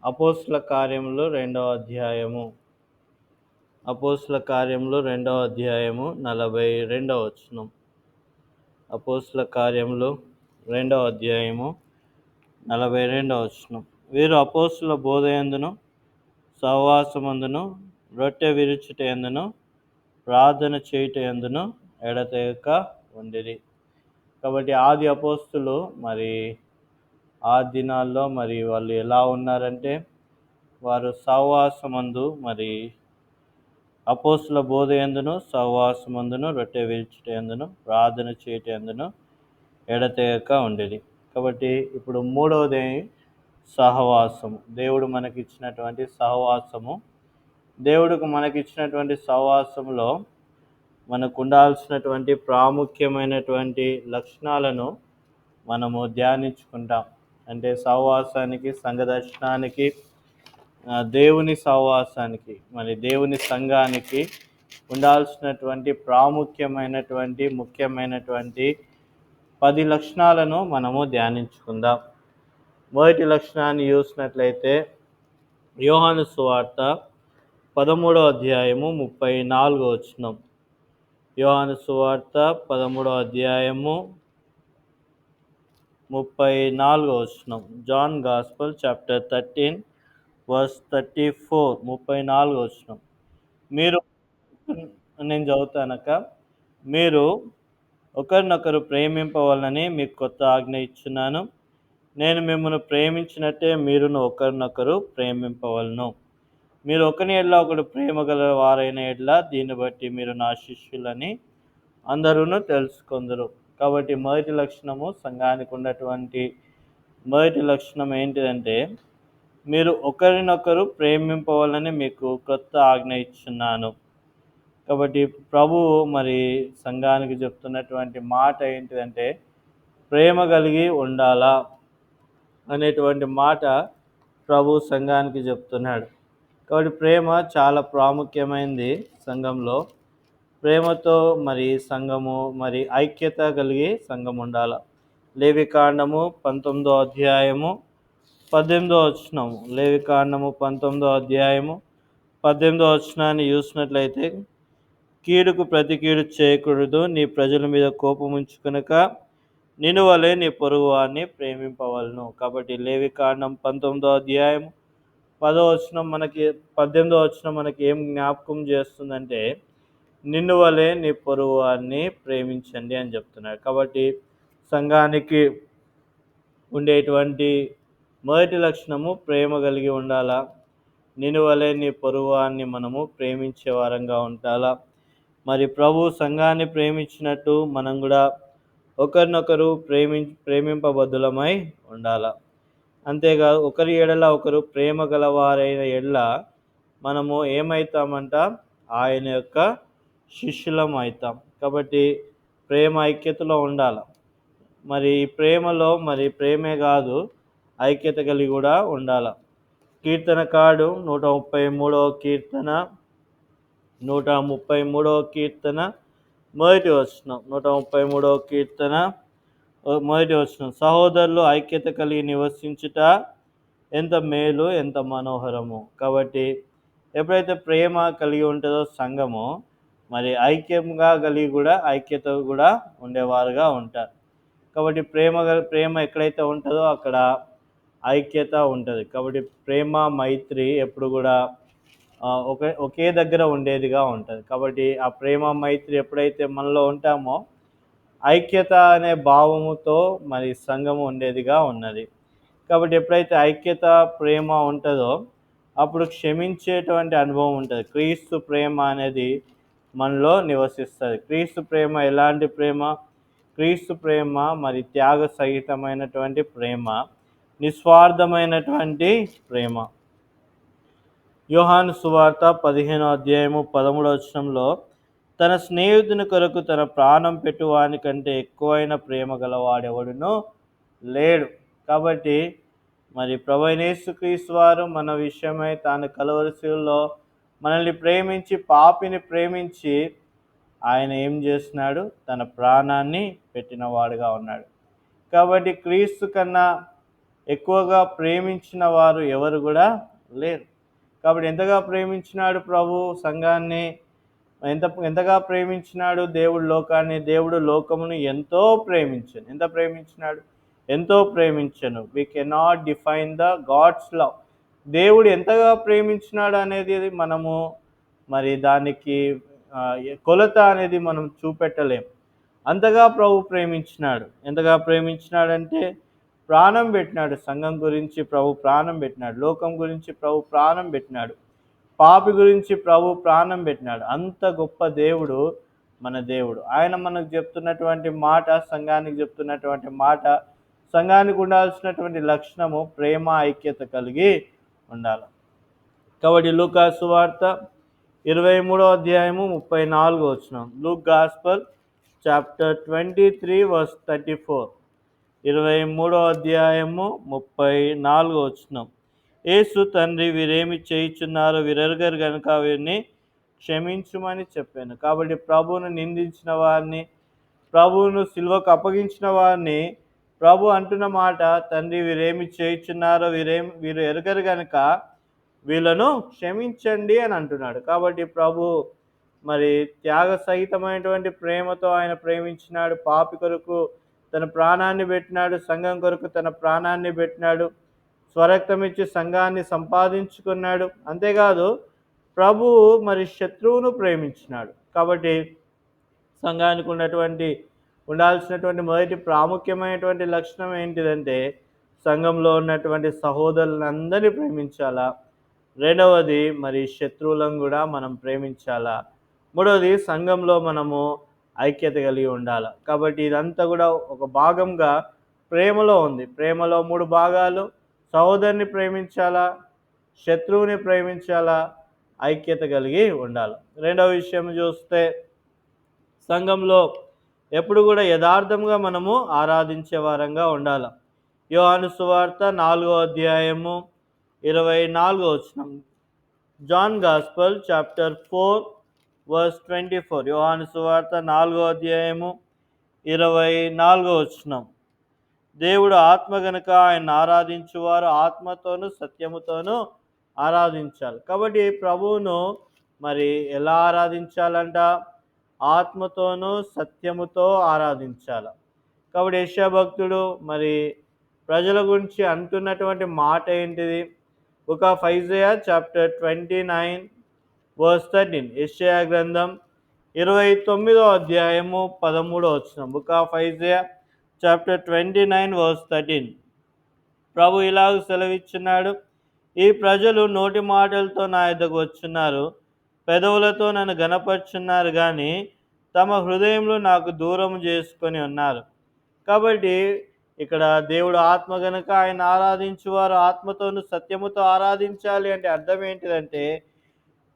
అపోస్తుల కార్యములు 2వ అధ్యాయము. అపోస్తుల కార్యములు 2వ అధ్యాయము 42వ వచనం. అపోస్తుల కార్యములు 2వ అధ్యాయము 42వ వచనం. వీరు అపోస్తుల బోధయందును సహవాసమందును రొట్టె విరుచుట యందును ప్రార్థన చేయుట యందును ఎడతెగక ఉండిరి. కాబట్టి ఆది అపోస్తులు ఆ దినాల్లో వాళ్ళు ఎలా ఉన్నారంటే, వారు సహవాసమందు అపోస్తుల బోధ యందును సహవాసమందును రొట్టె విరుచుట యందును ప్రార్థన చేయుట యందును ఎడతెగక ఉండేది. కాబట్టి ఇప్పుడు మూడవది సహవాసము. దేవుడు మనకిచ్చినటువంటి సహవాసము. దేవుడికి మనకిచ్చినటువంటి సహవాసంలో మనకు ఉండాల్సినటువంటి ప్రాముఖ్యమైనటువంటి లక్షణాలను మనము ధ్యానించుకుంటాం. అంటే సహవాసానికి, సంఘ దర్శనానికి, దేవుని సహవాసానికి, దేవుని సంఘానికి ఉండాల్సినటువంటి ప్రాముఖ్యమైనటువంటి ముఖ్యమైనటువంటి 10 లక్షణాలను మనము ధ్యానించుకుందాం. మొదటి లక్షణాన్ని చూసినట్లయితే యోహాను సువార్త 13వ అధ్యాయము 34వ వచనం. యోహాను సువార్త 13వ అధ్యాయము 34వ వచనం. జాన్ గాస్పల్ చాప్టర్ 13 వర్స్ 34, 34వ వచనం. నేను చదువుతానక, మీరు ఒకరినొకరు ప్రేమింపవలనని మీకు కొత్త ఆజ్ఞ ఇచ్చున్నాను. నేను మిమ్మల్ని ప్రేమించినట్టే మీరును ఒకరినొకరు ప్రేమింపవలను. మీరు ఒకని ఎడల ఒకడు ప్రేమ గల వారైన ఎడల దీన్ని బట్టి మీరు నా శిష్యులని అందరూ తెలుసుకొందరు. కాబట్టి మొదటి లక్షణము, సంఘానికి ఉన్నటువంటి మొదటి లక్షణం ఏంటిదంటే, మీరు ఒకరినొకరు ప్రేమింపవాలని మీకు కొత్త ఆజ్ఞ ఇచ్చున్నాను. కాబట్టి ప్రభువు సంఘానికి చెప్తున్నటువంటి మాట ఏంటిదంటే, ప్రేమ కలిగి ఉండాలా అనేటువంటి మాట ప్రభు సంఘానికి చెప్తున్నాడు. కాబట్టి ప్రేమ చాలా ప్రాముఖ్యమైనది సంఘంలో. ప్రేమతో సంఘము ఐక్యత కలిగి సంఘం ఉండాలి. లేవికాండము 19వ అధ్యాయము 18వ వచనం. లేవికాండము 19వ అధ్యాయము 18వ వచనాన్ని చూసినట్లయితే, కీడుకు ప్రతి కీడు చేయకూడదు, నీ ప్రజల మీద కోపం ఉంచుకొనక నిన్ను వలె నీ పొరుగు వారిని ప్రేమింపవలను. కాబట్టి లేవికాండం 19వ అధ్యాయం 10వ వచనం 18వ వచనం మనకి ఏం జ్ఞాపకం చేస్తుందంటే, నిన్ను వలె నీ పొరుగు వారిని ప్రేమించండి అని చెప్తున్నాడు. కాబట్టి సంఘానికి ఉండేటువంటి మొదటి లక్షణము ప్రేమ కలిగి ఉండాలా. నిన్ను వలె నీ పొరుగు వారిని మనము ప్రేమించే వారంగా ఉండాలా. ప్రభు సంఘాన్ని ప్రేమించినట్టు మనం కూడా ఒకరినొకరు ప్రేమింపబద్ధులమై ఉండాలా. అంతేకాదు, ఒకరి ఎడల ఒకరు ప్రేమ గలవారైన ఎడల మనము ఏమవుతామంట, ఆయన యొక్క శిష్యులం అవుతాం. కాబట్టి ప్రేమ ఐక్యతలో ఉండాలి. ఈ ప్రేమలో ప్రేమే కాదు, ఐక్యత కలిగి కూడా ఉండాలి. కీర్తనకారుడు 133వ కీర్తన 133వ కీర్తన మొదటి వచనం. 133వ కీర్తన మొదటి వచనం. సహోదరులు ఐక్యత కలిగి నివసించుట ఎంత మేలు, ఎంత మనోహరము. కాబట్టి ఎప్పుడైతే ప్రేమ కలిగి ఉంటుందో సంఘము ఐక్యంగా కలిగి కూడా ఐక్యత కూడా ఉండేవారుగా ఉంటారు. కాబట్టి ప్రేమ ఎక్కడైతే ఉంటుందో అక్కడ ఐక్యత ఉంటుంది. కాబట్టి ప్రేమ మైత్రి ఎప్పుడు కూడా ఒకే దగ్గర ఉండేదిగా ఉంటుంది. కాబట్టి ఆ ప్రేమ మైత్రి ఎప్పుడైతే మనలో ఉంటామో ఐక్యత అనే భావముతో సంఘము ఉండేదిగా ఉన్నది. కాబట్టి ఎప్పుడైతే ఐక్యత ప్రేమ ఉంటుందో అప్పుడు క్షమించేటువంటి అనుభవం ఉంటుంది. క్రీస్తు ప్రేమ అనేది మనలో నివసిస్తుంది. క్రీస్తు ప్రేమ ఎలాంటి ప్రేమ? క్రీస్తు ప్రేమ త్యాగ సహితమైనటువంటి ప్రేమ, నిస్వార్థమైనటువంటి ప్రేమ. యోహాను సువార్త 15వ అధ్యాయము 13వ వచనంలో, తన స్నేహితుని కొరకు తన ప్రాణం పెట్టువాని కంటే ఎక్కువైన ప్రేమ గలవాడెవడునో లేడు. కాబట్టి ప్రభువైన యేసుక్రీస్తు వారు మన విషయమై తాను కలువరి శిలువలో మనల్ని ప్రేమించి, పాపిని ప్రేమించి ఆయన ఏం చేస్తున్నాడు? తన ప్రాణాన్ని పెట్టినవాడుగా ఉన్నాడు. కాబట్టి క్రీస్తు కన్నా ఎక్కువగా ప్రేమించిన వారు ఎవరు కూడా లేరు. కాబట్టి ఎంతగా ప్రేమించినాడు ప్రభు సంఘాన్ని, ఎంతగా ప్రేమించినాడు దేవుడు లోకాన్ని, దేవుడు లోకమును ఎంతో ప్రేమించను. ఎంత ప్రేమించినాడు? ఎంతో ప్రేమించను. We cannot define the God's love. దేవుడు ఎంతగా ప్రేమించినాడు అనేది మనము మరి దానికి కొలత అనేది మనం చూపెట్టలేం. అంతగా ప్రభు ప్రేమించినాడు. ఎంతగా ప్రేమించినాడంటే ప్రాణం పెట్టినాడు. సంఘం గురించి ప్రభు ప్రాణం పెట్టినాడు. లోకం గురించి ప్రభు ప్రాణం పెట్టినాడు. పాపి గురించి ప్రభు ప్రాణం పెట్టినాడు. అంత గొప్ప దేవుడు మన దేవుడు. ఆయన మనకు చెప్తున్నటువంటి మాట, సంఘానికి చెప్తున్నటువంటి మాట, సంఘానికి ఉండాల్సినటువంటి లక్షణము ప్రేమ, ఐక్యత కలిగి ఉండాలి. కాబట్టి లూకా సువార్త 23వ అధ్యాయము 34వ వచనం. Luke gospel chapter 23 verse 34. 23వ అధ్యాయము 34వ వచనం. యేసు తండ్రి వీరేమి చేయుచున్నారో వీరెరుగరు గనుక వీరిని క్షమించుమని చెప్పాను. కాబట్టి ప్రభువును నిందించిన వారిని, ప్రభువును సిలువకు అప్పగించిన వారిని ప్రభు అంటున్న మాట, తండ్రి వీరేమి చేయుచున్నారో వీరు ఎరుగరు గనుక వీళ్ళను క్షమించండి అని అంటున్నాడు. కాబట్టి ప్రభు మరి త్యాగ సహితమైనటువంటి ప్రేమతో ఆయన ప్రేమించినాడు. పాపి కొరకు తన ప్రాణాన్ని పెట్టినాడు. సంఘం కొరకు తన ప్రాణాన్ని పెట్టినాడు. స్వరక్తం ఇచ్చి సంఘాన్ని సంపాదించుకున్నాడు. అంతేకాదు ప్రభు మరి శత్రువును ప్రేమించినాడు. కాబట్టి సంఘానికి ఉండాల్సినటువంటి మొదటి ప్రాముఖ్యమైనటువంటి లక్షణం ఏంటిదంటే సంఘంలో ఉన్నటువంటి సహోదరులందరినీ ప్రేమించాలా. రెండవది మరి శత్రువులను కూడా మనం ప్రేమించాలా. మూడవది సంఘంలో మనము ఐక్యత కలిగి ఉండాలి. కాబట్టి ఇదంతా కూడా ఒక భాగంగా ప్రేమలో ఉంది. ప్రేమలో 3 భాగాలు. సహోదరుని ప్రేమించాలా, శత్రువుని ప్రేమించాలా, ఐక్యత కలిగి ఉండాలి. రెండవ విషయం చూస్తే సంఘంలో ఎప్పుడు కూడా యథార్థంగా మనము ఆరాధించే వారంగా ఉండాలి. యోహాను సువార్త 4వ అధ్యాయము 24వ వచనం. John gospel chapter 4 verse 24. యోహాను సువార్త 4వ అధ్యాయము 24వ వచనం. దేవుడు ఆత్మ గనుక ఆయన ఆరాధించువారు ఆత్మతోనూ సత్యముతోనూ ఆరాధించాలి. కాబట్టి ప్రభువును మరి ఎలా ఆరాధించాలంట? ఆత్మతోనూ సత్యముతో ఆరాధించాలి. కాబట్టి యెషయా భక్తుడు మరి ప్రజల గురించి అంటున్నటువంటి మాట ఏంటిది? Book of Isaiah chapter 29 verse 13. యెషయా గ్రంథం 29వ అధ్యాయము 13వ వచనం. Book of Isaiah chapter 29 verse 13. ప్రభు ఇలాగ సెలవిచ్చున్నాడు, ఈ ప్రజలు నోటి మాటలతో నా యొద్దకు వచ్చున్నారు, పెదవులతో నన్ను గనపరుచున్నారు, కానీ తమ హృదయంలో నాకు దూరం చేసుకొని ఉన్నారు. కాబట్టి ఇక్కడ దేవుడు ఆత్మ గనుక ఆయన ఆరాధించువారు ఆత్మతోను సత్యముతో ఆరాధించాలి అంటే అర్థం ఏంటిదంటే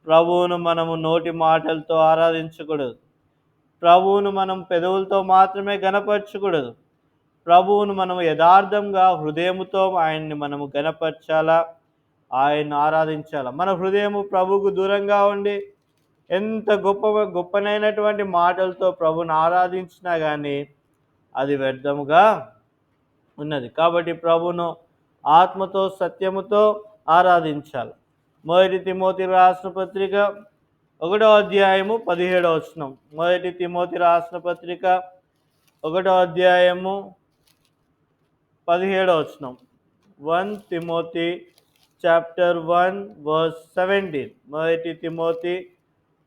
ప్రభువును మనము నోటి మాటలతో ఆరాధించకూడదు. ప్రభువును మనం పెదవులతో మాత్రమే గనపరచకూడదు. ప్రభువును మనము యథార్థంగా హృదయముతో ఆయన్ని మనము గనపరచాలా, ఆయన్ని ఆరాధించాలా. మన హృదయము ప్రభువుకు దూరంగా ఉండి ఎంత గొప్పనైనటువంటి మాటలతో ప్రభువును ఆరాధించినా కానీ అది వ్యర్థముగా ఉన్నది. కాబట్టి ప్రభువును ఆత్మతో సత్యముతో ఆరాధించాలి. మొదటి తిమోతి రాసిన పత్రిక 1వ అధ్యాయము 17వ వచనం. మొదటి తిమోతి రాసిన పత్రిక 1వ అధ్యాయము 17వ వచనం. 1 తిమోతి చాప్టర్ 1 వర్స్ 17. మొదటి తిమోతి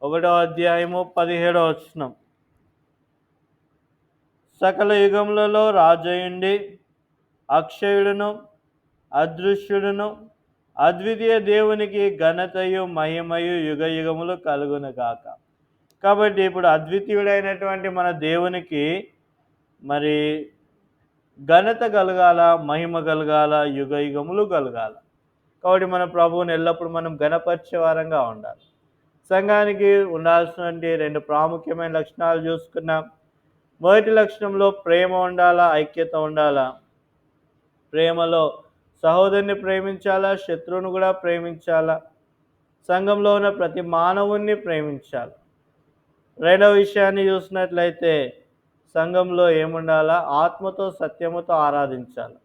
1వ అధ్యాయము 17వ వచనం. సకల యుగములలో రాజయుండి అక్షయుడును అదృశ్యుడును అద్వితీయ దేవునికి ఘనతయు మహిమయు యుగ యుగములు కలుగునుగాక. కాబట్టి ఇప్పుడు అద్వితీయుడైనటువంటి మన దేవునికి మరి ఘనత కలగాల, మహిమ కలగాల, యుగ యుగములు కలగాల. కాబట్టి మన ప్రభువుని ఎల్లప్పుడూ మనం ఘనపరిచే వారంగా ఉండాలి. సంఘానికి ఉండాల్సినటువంటి 2 ప్రాముఖ్యమైన లక్షణాలు చూసుకున్నాం. మొదటి లక్షణంలో ప్రేమ ఉండాలా, ఐక్యత ఉండాలా. ప్రేమలో సహోదరుని ప్రేమించాలా, శత్రువును కూడా ప్రేమించాలా. సంఘంలో ఉన్న ప్రతి మానవుణ్ణి ప్రేమించాలి. రెండవ విషయాన్ని చూసినట్లయితే సంఘంలో ఏముండాలా? ఆత్మతో సత్యముతో ఆరాధించాలి.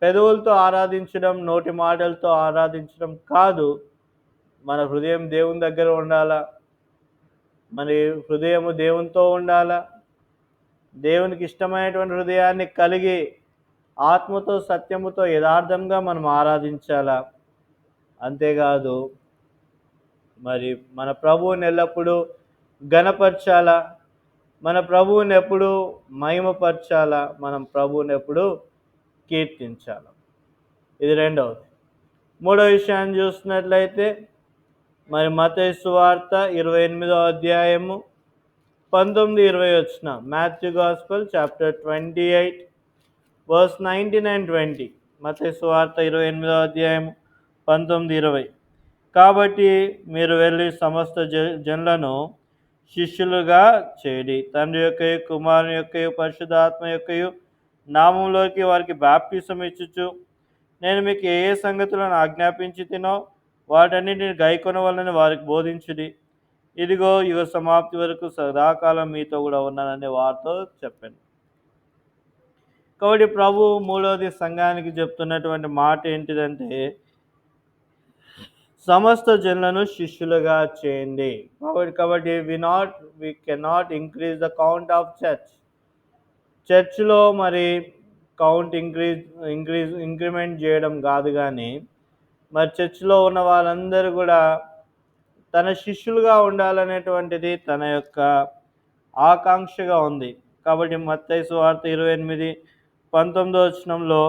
పెదవులతో ఆరాధించడం, నోటి మాటలతో ఆరాధించడం కాదు. మన హృదయం దేవుని దగ్గర ఉండాలా. మరి హృదయము దేవునితో ఉండాలా. దేవునికి ఇష్టమైనటువంటి హృదయాన్ని కలిగి ఆత్మతో సత్యముతో యథార్థంగా మనం ఆరాధించాలా. అంతేకాదు మరి మన ప్రభువుని ఎల్లప్పుడూ ఘనపరచాలా. మన ప్రభువుని ఎప్పుడు మహిమపరచాలా. మనం ప్రభువుని ఎప్పుడు కీర్తించాలి. ఇది రెండవది. మూడో విషయాన్ని చూసినట్లయితే మరి మత్తయి సువార్త 28వ అధ్యాయము 19-20 వచ్చిన Matthew gospel chapter 28 verse 19 and 20. మత్తయి సువార్త 28వ అధ్యాయం 19-20. కాబట్టి మీరు వెళ్ళి సమస్త జనులను శిష్యులుగా చేయండి. తండ్రి యొక్కయు కుమారుని యొక్కయు పరిశుద్ధాత్మ యొక్కయు నామంలోకి వారికి బాప్టిసం ఇచ్చుచు నేను మీకు ఏ ఏ సంగతులను ఆజ్ఞాపించి తినో వాటన్నిటిని గైకొనవలనని వారికి బోధించుడి. ఇదిగో యుగ సమాప్తి వరకు సదాకాలం మీతో కూడా ఉన్నానని వారితో చెప్పాను. కాబట్టి ప్రభు మూడవది సంఘానికి చెప్తున్నటువంటి మాట ఏంటిదంటే సమస్త జనులను శిష్యులుగా చేయండి. కాబట్టి we cannot increase the count of చర్చ్లో మరి కౌంట్ ఇంక్రిమెంట్ చేయడం కాదు, కానీ మరి చర్చ్లో ఉన్న వాళ్ళందరూ కూడా తన శిష్యులుగా ఉండాలనేటువంటిది తన యొక్క ఆకాంక్షగా ఉంది. కాబట్టి మత్తయి సువార్త 28:19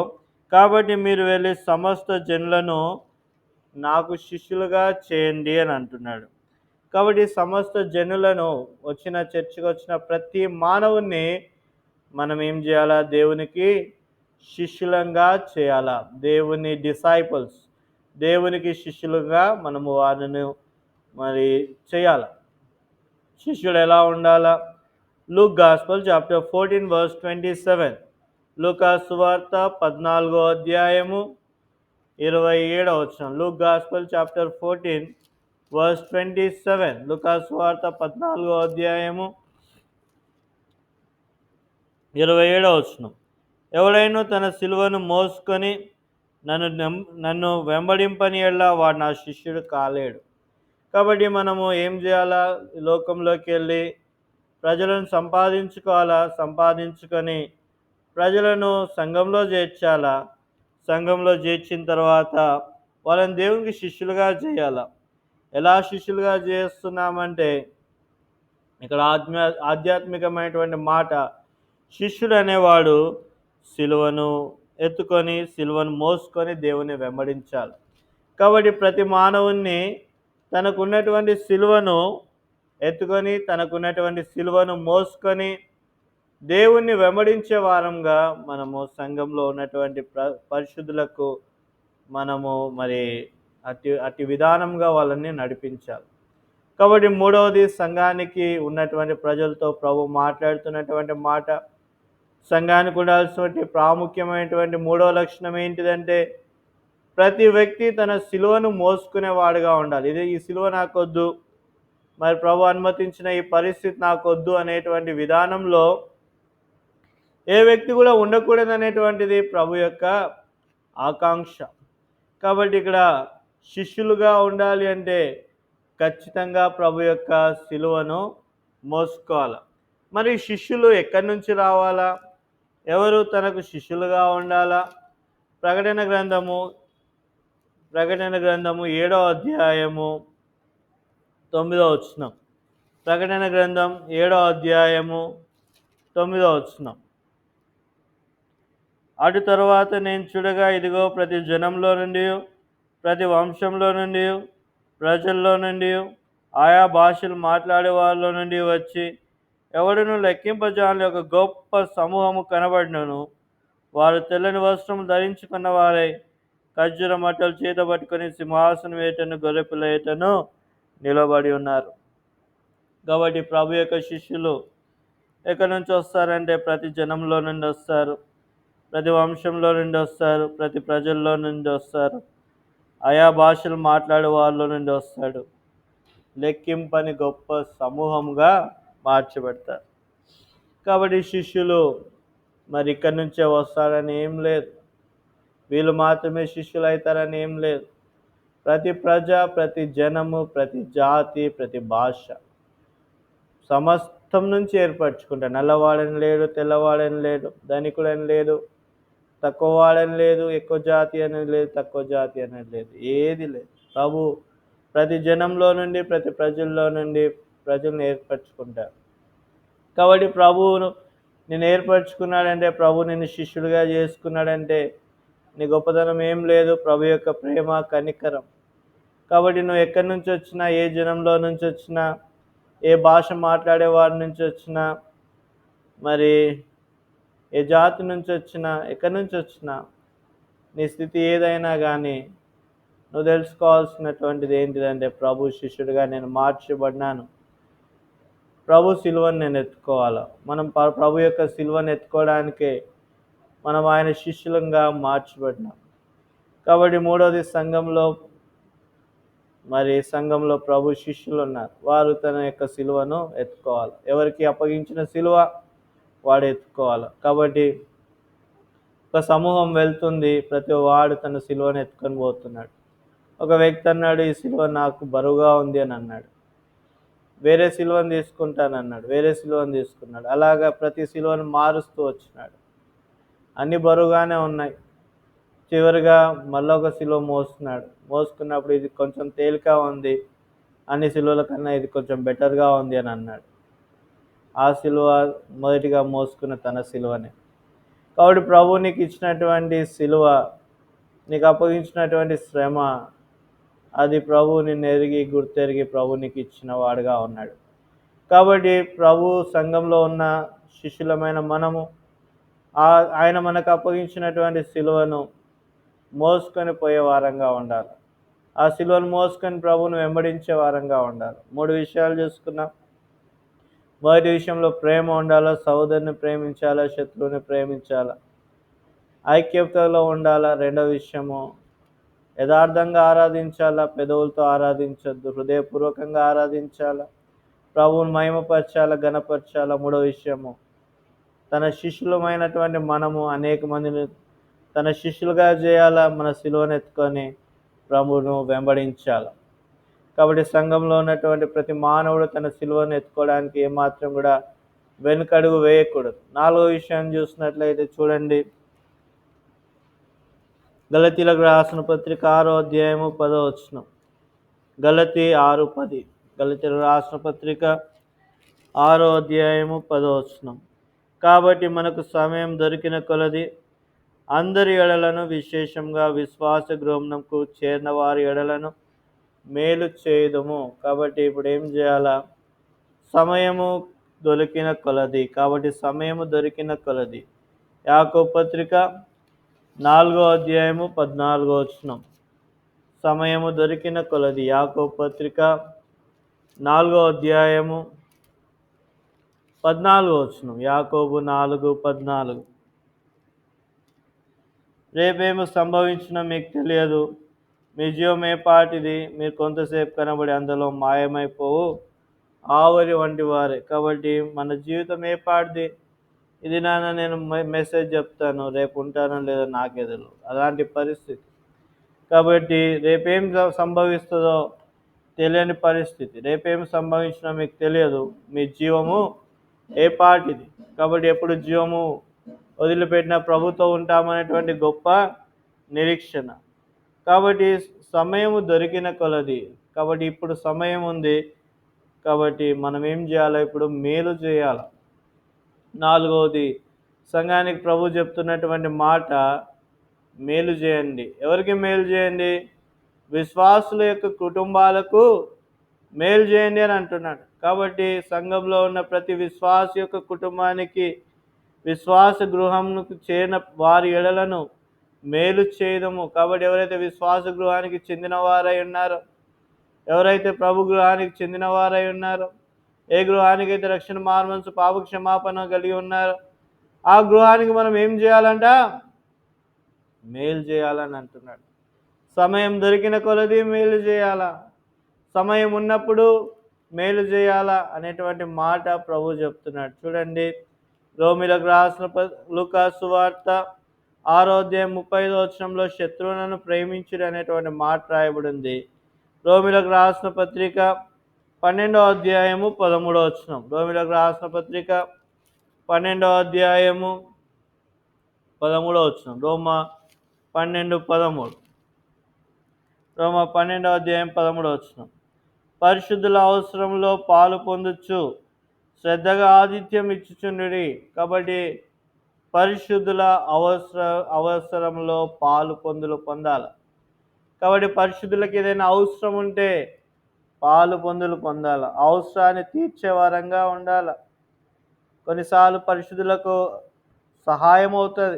కాబట్టి మీరు వెళ్ళి సమస్త జనులను నాకు శిష్యులుగా చేయండి అని అంటున్నాడు. కాబట్టి సమస్త జనులను చర్చికి వచ్చిన ప్రతి మానవుని మనం ఏం చేయాలా? దేవునికి శిష్యులంగా చేయాలా. దేవుని డిసైపుల్స్, దేవునికి శిష్యులుగా మనము వారిని మరి చేయాల. శిష్యుడు ఎలా ఉండాలా? Luke gospel chapter 14 verse 27. లూకా సువార్త 14వ అధ్యాయము 27వ వచనం. Luke gospel chapter 14 verse 27. లూకా సువార్త 14వ అధ్యాయము 27వ వచనం. ఎవడైనా తన సిలువను మోసుకొని నన్ను వెంబడింపని ఎడల వాడు నా శిష్యుడు కాలేడు. కాబట్టి మనము ఏం చేయాలా? లోకంలోకి వెళ్ళి ప్రజలను సంపాదించుకొని ప్రజలను సంఘంలో చేర్చాలా. సంఘంలో చేర్చిన తర్వాత వాళ్ళని దేవునికి శిష్యులుగా చేయాలా. ఎలా శిష్యులుగా చేస్తున్నామంటే ఇక్కడ ఆధ్యాత్మికమైనటువంటి మాట, శిష్యుడు అనేవాడు సిలువను ఎత్తుకొని సిలువను మోసుకొని దేవుని వెంబడించాలి. కాబట్టి ప్రతి మానవుణ్ణి తనకున్నటువంటి సిలువను ఎత్తుకొని తనకున్నటువంటి సిలువను మోసుకొని దేవుణ్ణి వెంబడించే వారంగా మనము సంఘంలో ఉన్నటువంటి పరిశుద్ధులకు మనము మరి అట్టి విధానంగా వాళ్ళని నడిపించాలి. కాబట్టి మూడవది సంఘానికి ఉన్నటువంటి ప్రజలతో ప్రభు మాట్లాడుతున్నటువంటి మాట, సంఘానికి ఉండాల్సినటువంటి ప్రాముఖ్యమైనటువంటి మూడవ లక్షణం ఏంటిదంటే ప్రతి వ్యక్తి తన సిలువను మోసుకునేవాడుగా ఉండాలి. ఈ సిలువ నాకొద్దు, మరి ప్రభు అనుమతించిన ఈ పరిస్థితి నాకొద్దు అనేటువంటి విధానంలో ఏ వ్యక్తి కూడా ఉండకూడదు అనేటువంటిది ప్రభు యొక్క ఆకాంక్ష. కాబట్టి ఇక్కడ శిష్యులుగా ఉండాలి అంటే ఖచ్చితంగా ప్రభు యొక్క సిలువను మోసుకోవాలి. మరి శిష్యులు ఎక్కడి నుంచి రావాలా? ఎవరు తనకు శిష్యులుగా ఉండాలా? ప్రకటన గ్రంథము 7వ అధ్యాయము 9వ వచనం. ప్రకటన గ్రంథం 7వ అధ్యాయము 9వ వచనం. అటు తరువాత నేను చూడగా ఇదిగో ప్రతి జనంలో నుండి, ప్రతి వంశంలో నుండి, ప్రజల్లో నుండి, ఆయా భాషలు మాట్లాడే వాళ్ళలో నుండి వచ్చి ఎవడును లెక్కింపజాలని ఒక గొప్ప సమూహము కనబడినను. వారు తెల్లని వస్త్రం ధరించుకున్న వారై ఖర్జూర మట్టలు చేత పట్టుకొని సింహాసనం ఏటను గొర్రెపిల్ల ఏటను నిలబడి ఉన్నారు. కాబట్టి ప్రభు యొక్క శిష్యులు ఎక్కడి నుంచి వస్తారంటే ప్రతి జనంలో నుండి వస్తారు, ప్రతి వంశంలో నుండి వస్తారు, ప్రతి ప్రజల్లో నుండి వస్తారు, ఆయా భాషలు మాట్లాడే వాళ్ళ నుండి వస్తాడు. లెక్కింపని గొప్ప సమూహంగా మార్చబడతారు. కాబట్టి శిష్యులు మరి ఇక్కడి నుంచే వస్తారని ఏం లేదు. వీళ్ళు మాత్రమే శిష్యులు అవుతారని ఏం లేదు. ప్రతి ప్రజ, ప్రతి జనము, ప్రతి జాతి, ప్రతి భాష సమస్తం నుంచి ఏర్పరచుకుంటారు. నల్లవాడని లేడు, తెల్లవాడని లేడు, ధనికుడని లేదు, తక్కువ వాడని లేదు, ఎక్కువ జాతి అనేది లేదు, తక్కువ జాతి అనేది లేదు, ఏది లేదు. ప్రభు ప్రతి జనంలో నుండి, ప్రతి ప్రజల్లో నుండి ప్రజల్ని ఏర్పరచుకుంటారు. కాబట్టి ప్రభువును నేను ఏర్పరచుకున్నాడంటే, ప్రభు నిన్ను శిష్యుడిగా చేసుకున్నాడంటే నీ గొప్పతనం ఏం లేదు, ప్రభు యొక్క ప్రేమ, కనికరం. కాబట్టి నువ్వు ఎక్కడి నుంచి వచ్చినా, ఏ జనంలో నుంచి వచ్చినా, ఏ భాష మాట్లాడే వారి నుంచి వచ్చినా, మరి ఏ జాతి నుంచి వచ్చినా, ఎక్కడి నుంచి వచ్చినా, నీ స్థితి ఏదైనా కానీ నువ్వు తెలుసుకోవాల్సినటువంటిది ఏంటిదంటే, ప్రభు శిష్యుడిగా నేను మార్చబడినాను. ప్రభు సిలువను నేను ఎత్తుకోవాలి. మనం ప్రభు యొక్క సిలువను ఎత్తుకోవడానికే మనం ఆయన శిష్యులంగా మార్చబడినాం. కాబట్టి మూడవది, సంఘంలో ప్రభు శిష్యులు ఉన్నారు. వారు తన యొక్క సిలువను ఎత్తుకోవాలి. ఎవరికి అప్పగించిన సిలువ వాడు ఎత్తుకోవాలి. కాబట్టి ఒక సమూహం వెళ్తుంది, ప్రతి వాడు తన సిలువను ఎత్తుకొని పోతున్నాడు. ఒక వ్యక్తి అన్నాడు, ఈ సిలువ నాకు బరువుగా ఉంది అని అన్నాడు. వేరే సిలువను తీసుకుంటానన్నాడు, వేరే సిలువను తీసుకున్నాడు. అలాగా ప్రతి సిలువను మారుస్తూ వచ్చినాడు. అన్ని బరువుగానే ఉన్నాయి. చివరిగా మళ్ళొక సిలువ మోసుకున్నప్పుడు ఇది కొంచెం తేలిక ఉంది, అన్ని సిలువల కన్నా ఇది కొంచెం బెటర్గా ఉంది అని అన్నాడు. ఆ సిలువ మొదటిగా మోసుకున్న తన సిలువనే. కాబట్టి ప్రభు నీకు ఇచ్చినటువంటి సిలువ, నీకు అప్పగించినటువంటి శ్రమ, అది ప్రభు నిన్ను ఎరిగి గుర్తెరిగి ప్రభు నీకు ఇచ్చిన వాడుగా ఉన్నాడు. కాబట్టి ప్రభు సంఘంలో ఉన్న శిష్యులమైన మనము ఆయన మనకు అప్పగించినటువంటి సిలువను మోసుకొని పోయే వారంగా ఉండాలి. ఆ సిలువను మోసుకొని ప్రభువును వెంబడించే వారంగా ఉండాలి. 3 విషయాలు చూసుకున్నాం. మొదటి విషయంలో ప్రేమ ఉండాలా, సహోదరుని ప్రేమించాలా, శత్రువుని ప్రేమించాలా, ఐక్యతలో ఉండాలా. రెండవ విషయము యథార్థంగా ఆరాధించాలా, పెదవులతో ఆరాధించొద్దు, హృదయపూర్వకంగా ఆరాధించాలా, ప్రభువుని మహిమపరచాలా, ఘనపరచాలా. మూడవ విషయము తన శిష్యులమైనటువంటి మనము అనేక మందిని తన శిష్యులుగా చేయాలా, మన సిలువను ఎత్తుకొని ప్రభువును వెంబడించాలి. కాబట్టి సంఘంలో ఉన్నటువంటి ప్రతి మానవుడు తన సిలువను ఎత్తుకోవడానికి ఏమాత్రం కూడా వెనుకడుగు వేయకూడదు. 4వ విషయం చూసినట్లయితే చూడండి, గలతీలకు రాసిన పత్రిక 6వ అధ్యాయము 10వ వచనం. గలతీ 6:10. గలతీలకు రాసిన పత్రిక 6వ అధ్యాయము 10వ వచనం. కాబట్టి మనకు సమయం దొరికిన కొలది అందరి ఎడలను, విశేషంగా విశ్వాస గృహమునకు చేరిన వారి ఎడలను మేలు చేయుదుము. కాబట్టి ఇప్పుడు ఏం చేయాలా? సమయము దొరికిన కొలది. కాబట్టి సమయము దొరికిన కొలది. యాకోబు పత్రిక 4వ అధ్యాయము 14వ వచనం. సమయము దొరికిన కొలది. యాకోబు పత్రిక 4వ అధ్యాయము 14వ వచనం. యాకోబు 4:14. రేపేమి సంభవించినా మీకు తెలియదు, మీ జీవం ఏ పాటిది, మీరు కొంతసేపు కనబడి అందులో మాయమైపోవు ఆవరి వంటి వారే. కాబట్టి మన జీవితం ఏ పాటిది, ఇది నేను మెసేజ్ చెప్తాను, రేపు ఉంటానో లేదో నాకే తెలియదు, అలాంటి పరిస్థితి. కాబట్టి రేపేం సంభవిస్తుందో తెలియని పరిస్థితి. రేపేం సంభవించినా మీకు తెలియదు, మీ జీవము ఏ పాటిది. కాబట్టి ఎప్పుడు జీవము వదిలిపెట్టిన ప్రభుతో ఉంటామనేటువంటి గొప్ప నిరీక్షణ. కాబట్టి సమయము దొరికిన కొలది. కాబట్టి ఇప్పుడు సమయం ఉంది, కాబట్టి మనం ఏం చేయాలి? ఇప్పుడు మేలు చేయాలి. 4వది, సంఘానికి ప్రభు చెప్తున్నటువంటి మాట, మేలు చేయండి. ఎవరికి మేలు చేయండి? విశ్వాసుల యొక్క కుటుంబాలకు మేలు చేయండి అని అంటున్నాడు. కాబట్టి సంఘంలో ఉన్న ప్రతి విశ్వాస యొక్క కుటుంబానికి, విశ్వాస గృహంకు చేరిన వారి ఎడలను మేలు చేయడము. కాబట్టి ఎవరైతే విశ్వాస గృహానికి చెందిన వారై ఉన్నారో, ఎవరైతే ప్రభు గృహానికి చెందిన వారై ఉన్నారో, ఏ గృహానికి అయితే రక్షణ మార్మనసు పాప క్షమాపణ కలిగి ఉన్నారో, ఆ గృహానికి మనం ఏం చేయాలంట? మేలు చేయాలని అంటున్నాడు. సమయం దొరికిన కొలది మేలు చేయాలా, సమయం ఉన్నప్పుడు మేలు చేయాలా అనేటువంటి మాట ప్రభు చెప్తున్నాడు. చూడండి, రోమిలకు రాసిన లూకా సువార్త 6వ అధ్యాయం 35వ వచనంలో శత్రువులను ప్రేమించుడు అనేటువంటి మాట రాయబడి ఉంది. రోమిలకు రాసిన పత్రిక 12వ అధ్యాయము 13వ వచనం. రోమిలకు రాసిన పత్రిక 12వ అధ్యాయము 13వ వచనం. రోమా 12:13. రోమా 12వ అధ్యాయం 13వ వచనం. పరిశుద్ధుల అవసరంలో పాలు పొందొచ్చు శ్రద్ధగా ఆతిథ్యం ఇచ్చుచుండుడి. కాబట్టి పరిశుద్ధుల అవసరంలో పాలు పొందాలి. కాబట్టి పరిశుద్ధులకు ఏదైనా అవసరం ఉంటే పాలు పొందాలి. అవసరాన్ని తీర్చే వారంగా ఉండాలి. కొన్నిసార్లు పరిశుద్ధులకు సహాయం అవుతుంది,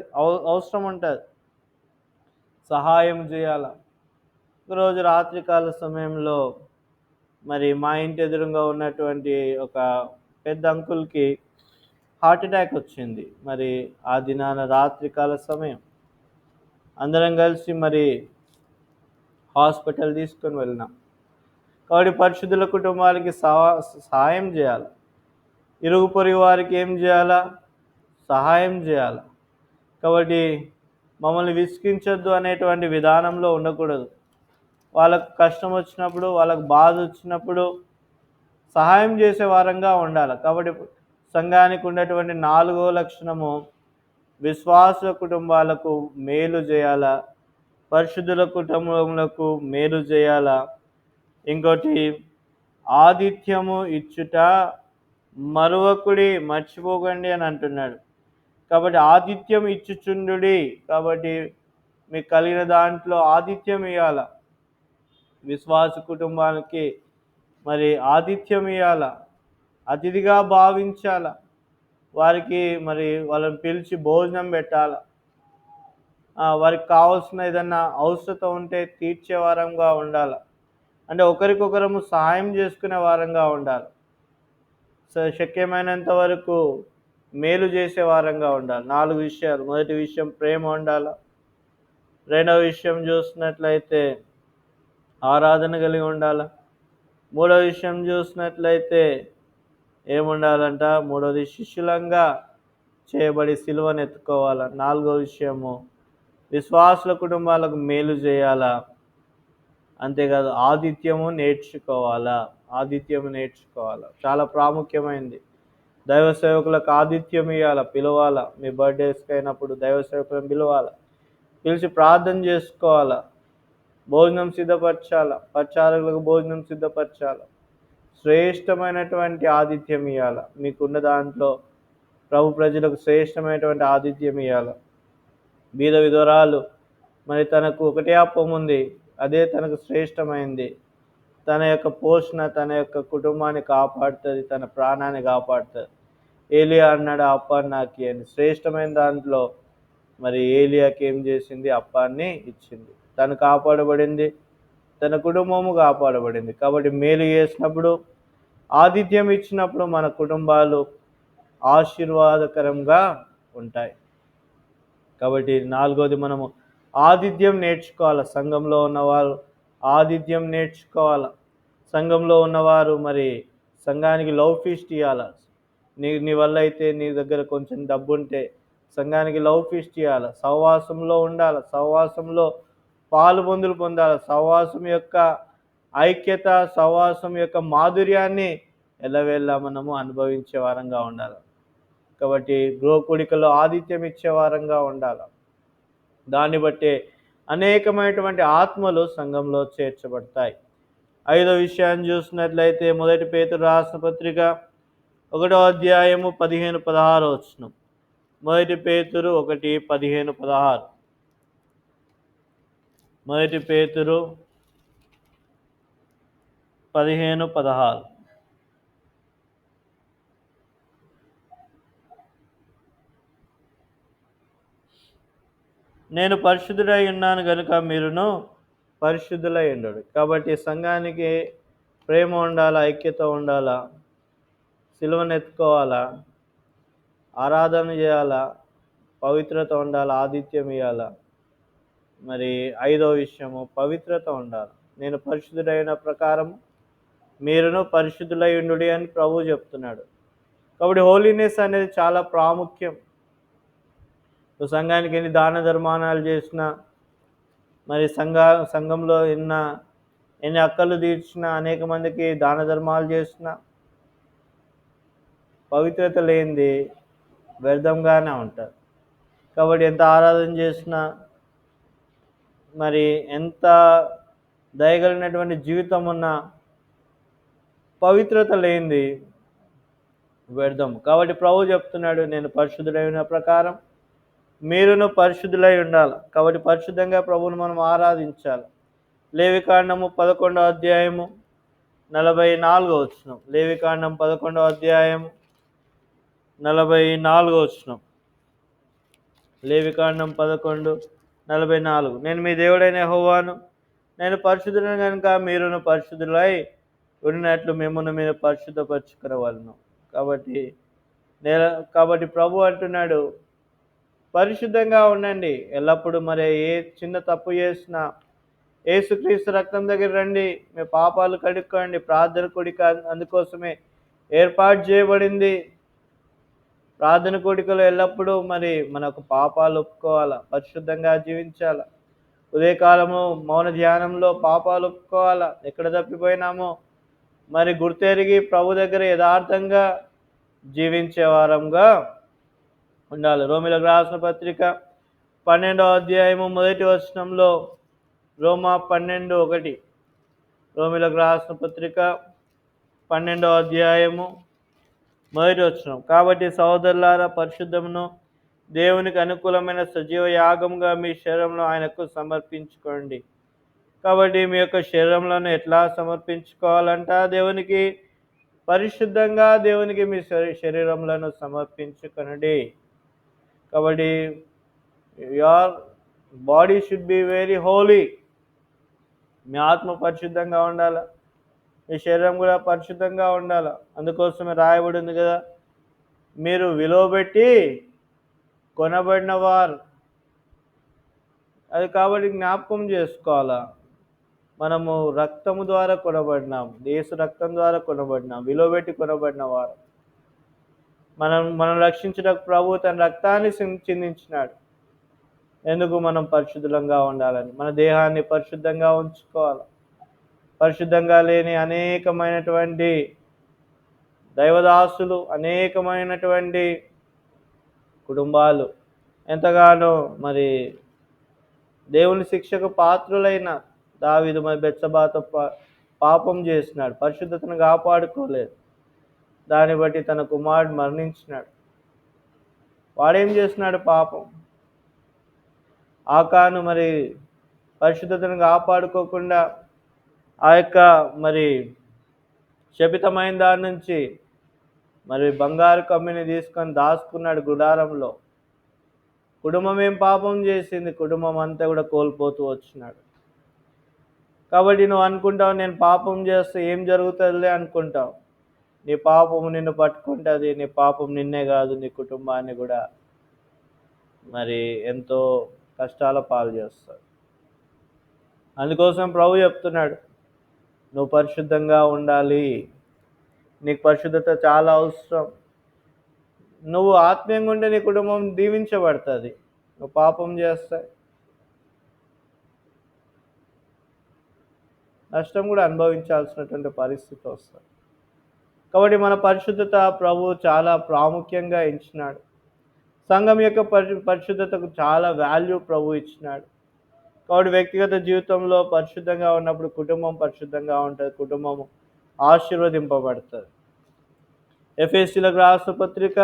అవసరం ఉంటుంది, సహాయం చేయాలి. ఒకరోజు రాత్రికాల సమయంలో మరి మా ఇంటి ఎదురుగా ఉన్నటువంటి ఒక పెద్ద అంకుల్కి హార్ట్ అటాక్ వచ్చింది. మరి ఆ దినాన రాత్రికాల సమయం అందరం కలిసి మరి హాస్పిటల్ తీసుకొని వెళ్ళినాం. కాబట్టి పరిశుద్ధుల కుటుంబాలకి సహాయం చేయాలి. ఇరుగు పొరుగు వారికి ఏం చేయాలా? సహాయం చేయాలి. కాబట్టి మమ్మల్ని విసిగించొద్దు అనేటువంటి విధానంలో ఉండకూడదు. వాళ్ళకు కష్టం వచ్చినప్పుడు, వాళ్ళకు బాధ వచ్చినప్పుడు సహాయం చేసే వారంగా ఉండాలి. కాబట్టి సంఘానికి ఉన్నటువంటి 4వ లక్షణము విశ్వాస కుటుంబాలకు మేలు చేయాలా, పరిశుద్ధుల కుటుంబములకు మేలు చేయాలా. ఇంకోటి ఆతిథ్యము ఇచ్చుట మర్చిపోకండి అని అంటున్నాడు. కాబట్టి ఆతిథ్యం ఇచ్చుచుండుడి. కాబట్టి మీకు కలిగిన దాంట్లో ఆతిథ్యం ఇవ్వాల. విశ్వాస కుటుంబానికి మరి ఆతిథ్యం ఇవ్వాల, అతిథిగా భావించాల. వారికి మరి వాళ్ళని పిలిచి భోజనం పెట్టాల. వారికి కావాల్సిన ఏదన్నా అవసరత ఉంటే తీర్చే వారంగా ఉండాలి. అంటే ఒకరికొకరము సహాయం చేసుకునే వారంగా ఉండాలి. శక్యమైనంత వరకు మేలు చేసే వారంగా ఉండాలి. 4 విషయాలు. మొదటి విషయం ప్రేమ ఉండాలి. రెండవ విషయం చూసినట్లయితే ఆరాధన కలిగి ఉండాలి. మూడవ విషయం చూసినట్లయితే ఏముండాలంట? మూడవది శిష్యులంగా చేయబడి సిలువను ఎత్తుకోవాలా. 4వ విషయము విశ్వాసుల కుటుంబాలకు మేలు చేయాలా. అంతేకాదు ఆతిథ్యము నేర్చుకోవాలా. చాలా ప్రాముఖ్యమైనది. దైవ సేవకులకు ఆతిథ్యం ఇవ్వాలా, పిలవాలా. మీ బర్త్డేస్కి అయినప్పుడు దైవ సేవకులను పిలవాలా, పిలిచి ప్రార్థన చేసుకోవాలా, భోజనం సిద్ధపరచాలా, పరిచారకులకు భోజనం సిద్ధపరచాలా. శ్రేష్టమైనటువంటి ఆతిథ్యం ఇవ్వాలా. మీకున్న దాంట్లో ప్రభు ప్రజలకు శ్రేష్టమైనటువంటి ఆతిథ్యం ఇవ్వాలా. బీద విధవరాలు మరి తనకు ఒకటే అప్పం ఉంది, అదే తనకు శ్రేష్టమైంది. తన యొక్క పోషణ, తన యొక్క కుటుంబాన్ని కాపాడుతుంది, తన ప్రాణాన్ని కాపాడుతుంది. ఏలియా అన్నాడు, అప్పాన్ని నాకు అని. శ్రేష్టమైన దాంట్లో మరి ఏలియాకి ఏం చేసింది? అప్పాన్ని ఇచ్చింది. తను కాపాడబడింది, తన కుటుంబము కాపాడబడింది. కాబట్టి మేలు చేసినప్పుడు, ఆతిథ్యం ఇచ్చినప్పుడు మన కుటుంబాలు ఆశీర్వాదకరంగా ఉంటాయి. కాబట్టి 4వది మనము ఆతిథ్యం నేర్చుకోవాలి. సంఘంలో ఉన్నవారు ఆతిథ్యం నేర్చుకోవాలి. సంఘంలో ఉన్నవారు మరి సంఘానికి లవ్ ఫీస్ట్ ఇవ్వాలి. నీ వల్ల అయితే నీ దగ్గర కొంచెం డబ్బు ఉంటే సంఘానికి లవ్ ఫీస్ట్ ఇవ్వాలి. సహవాసంలో ఉండాలి, సహవాసంలో పాలుపొందులు పొందాలి. సహవాసం యొక్క ఐక్యత, సహవాసం యొక్క మాధుర్యాన్ని ఎల్లవేళలా మనము అనుభవించే వారంగా ఉండాలి. కాబట్టి గృహకూడికలో ఆతిథ్యం ఇచ్చే వారంగా ఉండాలి. దాన్ని బట్టే అనేకమైనటువంటి ఆత్మలు సంఘంలో చేర్చబడతాయి. 5వ విషయాన్ని చూసినట్లయితే మొదటి పేతురు రాసిన పత్రిక 1వ అధ్యాయము 15-16 మొదటి పేతురు 1:15-16. మొదటి పేతురు 15-16. నేను పరిశుద్ధుడై ఉన్నాను కనుక మీరును పరిశుద్ధులై ఉండడు. కాబట్టి సంఘానికి ప్రేమ ఉండాలా, ఐక్యత ఉండాలా, సిలువను ఎత్తుకోవాలా, ఆరాధన చేయాలా, పవిత్రత ఉండాలి, ఆతిథ్యం ఇవ్వాలా. మరి 5వ విషయము పవిత్రత ఉండాలి. నేను పరిశుద్ధుడైన ప్రకారం మీరును పరిశుద్ధులై ఉండుడి అని ప్రభువు చెప్తున్నాడు. కాబట్టి హోలీనెస్ అనేది చాలా ప్రాముఖ్యం. నువ్వు సంఘానికి ఎన్ని దాన ధర్మానాలు చేసినా, మరి సంఘంలో ఎన్ని అక్కలు తీర్చినా, అనేక మందికి దాన ధర్మాలు చేసినా, పవిత్రత లేనిది వ్యర్థంగానే ఉంటారు. కాబట్టి ఎంత ఆరాధన చేసినా, మరి ఎంత దయగలిగినటువంటి జీవితం ఉన్నా, పవిత్రత లేనిది వ్యర్థం. కాబట్టి ప్రభు చెప్తున్నాడు, నేను పరిశుద్ధుడై ఉన్న ప్రకారం మీరును పరిశుద్ధులై ఉండాలి. కాబట్టి పరిశుద్ధంగా ప్రభువును మనం ఆరాధించాలి. లేవికాండము 11వ అధ్యాయము 44వ వచనం. లేవికాండం 11వ అధ్యాయము 44వ వచనం. లేవికాండం 11:44. నేను మీ దేవుడైన యెహోవాను, నేను పరిశుద్ధుడను కనుక మీరును పరిశుద్ధులై ఉన్నట్లు మిమ్మల్ని మీరు పరిశుద్ధపరచుకునవలెను. కాబట్టి ప్రభు అంటున్నాడు, పరిశుద్ధంగా ఉండండి ఎల్లప్పుడూ. మరి ఏ చిన్న తప్పు చేసినా యేసుక్రీస్తు రక్తం దగ్గర రండి, మీ పాపాలు కడుక్కోండి. ప్రార్థన కూడిక అందుకోసమే ఏర్పాటు చేయబడింది. ప్రార్థన కూడికలో ఎల్లప్పుడూ మరి మనకు పాపాలు ఒప్పుకోవాలా, పరిశుద్ధంగా జీవించాలా. ఉదయకాలము మౌన ధ్యానంలో పాపాలు ఒప్పుకోవాలా, ఎక్కడ తప్పిపోయినామో మరి గుర్తెరిగి ప్రభు దగ్గర యథార్థంగా జీవించే వారంగా ఉండాలి. రోమీయులకు రాసిన పత్రిక 12వ అధ్యాయము 1వ వచనంలో, రోమా 12:1. రోమీయులకు రాసిన పత్రిక 12వ అధ్యాయము 1వ వచనం. కాబట్టి సహోదరులారా, పరిశుద్ధమును దేవునికి అనుకూలమైన సజీవ యాగంగా మీ శరీరంలో ఆయనకు సమర్పించుకోండి. కాబట్టి మీ యొక్క శరీరంలోనే ఎట్లా సమర్పించుకోవాలంట? దేవునికి పరిశుద్ధంగా దేవునికి మీ శరీరంలో సమర్పించుకొనండి. కాబట్టి your body should be very holy. మీ ఆత్మ పరిశుద్ధంగా ఉండాలి, మీ శరీరం కూడా పరిశుద్ధంగా ఉండాలి. అందుకోసమే రాయబడింది కదా, మీరు విలువ పెట్టి కొనబడిన వారు. అది కాబట్టి జ్ఞాపకం చేసుకోవాలా, మనము రక్తము ద్వారా కొనబడినాం, యేసు రక్తం ద్వారా కొనబడినాం, విలువ పెట్టి కొనబడిన వారు. మనం రక్షించడానికి ప్రభు తన రక్తాన్ని చిందించినాడు. ఎందుకు? మనం పరిశుద్ధంగా ఉండాలని, మన దేహాన్ని పరిశుద్ధంగా ఉంచుకోవాలి. పరిశుద్ధంగా లేని అనేకమైనటువంటి దైవదాసులు, అనేకమైనటువంటి కుటుంబాలు ఎంతగానో మరి దేవుని శిక్షకు పాత్రులైన దావీదు మరి బెత్షెబాతో పాపం చేసినాడు, పరిశుద్ధతను కాపాడుకోలేదు. దాన్ని బట్టి తన కుమారుడు మరణించినాడు. వాడేం చేసినాడు? పాపం. ఆకాను మరి పరిశుద్ధతను కాపాడుకోకుండా ఆ యొక్క మరి శపితమైన దాని నుంచి మరి బంగారు కమ్మిని తీసుకొని దాచుకున్నాడు గుడారంలో. కుటుంబం ఏం పాపం చేసింది? కుటుంబం అంతా కూడా కోల్పోతూ వచ్చినాడు. కాబట్టి నువ్వు అనుకుంటావు, నేను పాపం చేస్తే ఏం జరుగుతుందిలే అనుకుంటావు. నీ పాపము నిన్ను పట్టుకుంటుంది. నీ పాపం నిన్నే కాదు, నీ కుటుంబాన్ని కూడా మరి ఎంతో కష్టాల పాలు చేస్తాడు. అందుకోసం ప్రభు చెప్తున్నాడు, నువ్వు పరిశుద్ధంగా ఉండాలి. నీకు పరిశుద్ధత చాలా అవసరం. నువ్వు ఆత్మీయంగా ఉంటే నీ కుటుంబం దీవించబడుతుంది. నువ్వు పాపం చేస్తే నష్టం కూడా అనుభవించాల్సినటువంటి పరిస్థితి వస్తుంది. కాబట్టి మన పరిశుద్ధత ప్రభు చాలా ప్రాముఖ్యంగా ఇచ్చినాడు. సంఘం యొక్క పరిశుద్ధతకు చాలా వాల్యూ ప్రభు ఇచ్చినాడు. కాబట్టి వ్యక్తిగత జీవితంలో పరిశుద్ధంగా ఉన్నప్పుడు కుటుంబం పరిశుద్ధంగా ఉంటుంది, కుటుంబం ఆశీర్వదింపబడుతుంది. ఎఫెసీయులకు రాసిన పత్రిక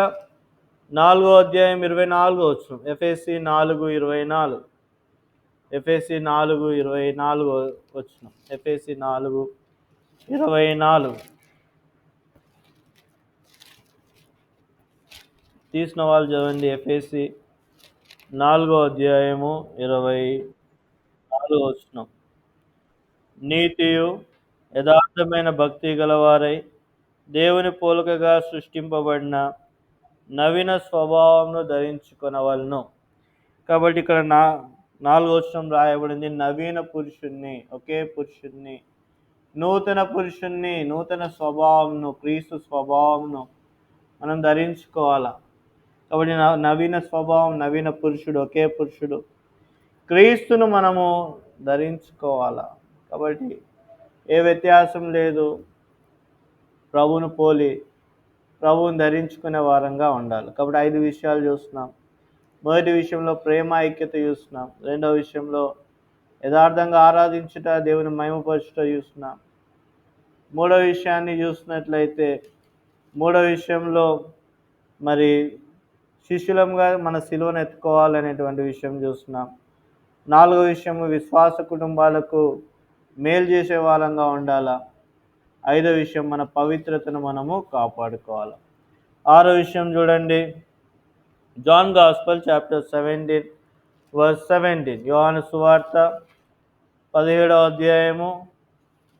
4వ అధ్యాయం 24వ వచనం. ఎఫెసీ 4:24. ఎఫెసీ 4:24 వచనం. ఎఫెసీ 4:24. తీసిన వాళ్ళు చదవండి. ఎఫెసీ 4వ అధ్యాయము 24వ వచనం. నీతియు యథార్థమైన భక్తి గలవారై దేవుని పోలికగా సృష్టింపబడిన నవీన స్వభావంను ధరించుకొనవలెను. కాబట్టి ఇక్కడ 4వ వచనం రాయబడింది, నవీన పురుషుణ్ణి, ఒకే పురుషుణ్ణి, నూతన పురుషుణ్ణి, నూతన స్వభావంను, క్రీస్తు స్వభావంను మనం ధరించుకోవాలా. కాబట్టి నవీన స్వభావం, నవీన పురుషుడు, ఒకే పురుషుడు క్రీస్తును మనము ధరించుకోవాలా. కాబట్టి ఏ వ్యత్యాసం లేదు, ప్రభువును పోలి ప్రభువుని ధరించుకునే వారంగా ఉండాలి. కాబట్టి 5 విషయాలు చూస్తున్నాం. మొదటి విషయంలో ప్రేమ ఐక్యత చూస్తున్నాం. రెండవ విషయంలో యథార్థంగా ఆరాధించుట, దేవుని మహిమపరచుట చూస్తున్నాం. మూడవ విషయాన్ని చూసినట్లయితే మూడవ విషయంలో మరి శిష్యులంగా మన సిలువను ఎత్తుకోవాలనేటువంటి విషయం చూస్తున్నాం. నాలుగో విషయము విశ్వాస కుటుంబాలకు మేలు చేసే వాళ్ళంగా ఉండాలా. ఐదో విషయం మన పవిత్రతను మనము కాపాడుకోవాలి. ఆరో విషయం చూడండి, జాన్ గాస్పల్ చాప్టర్ 17 వర్స్ 17. యోహాను సువార్త 17వ అధ్యాయము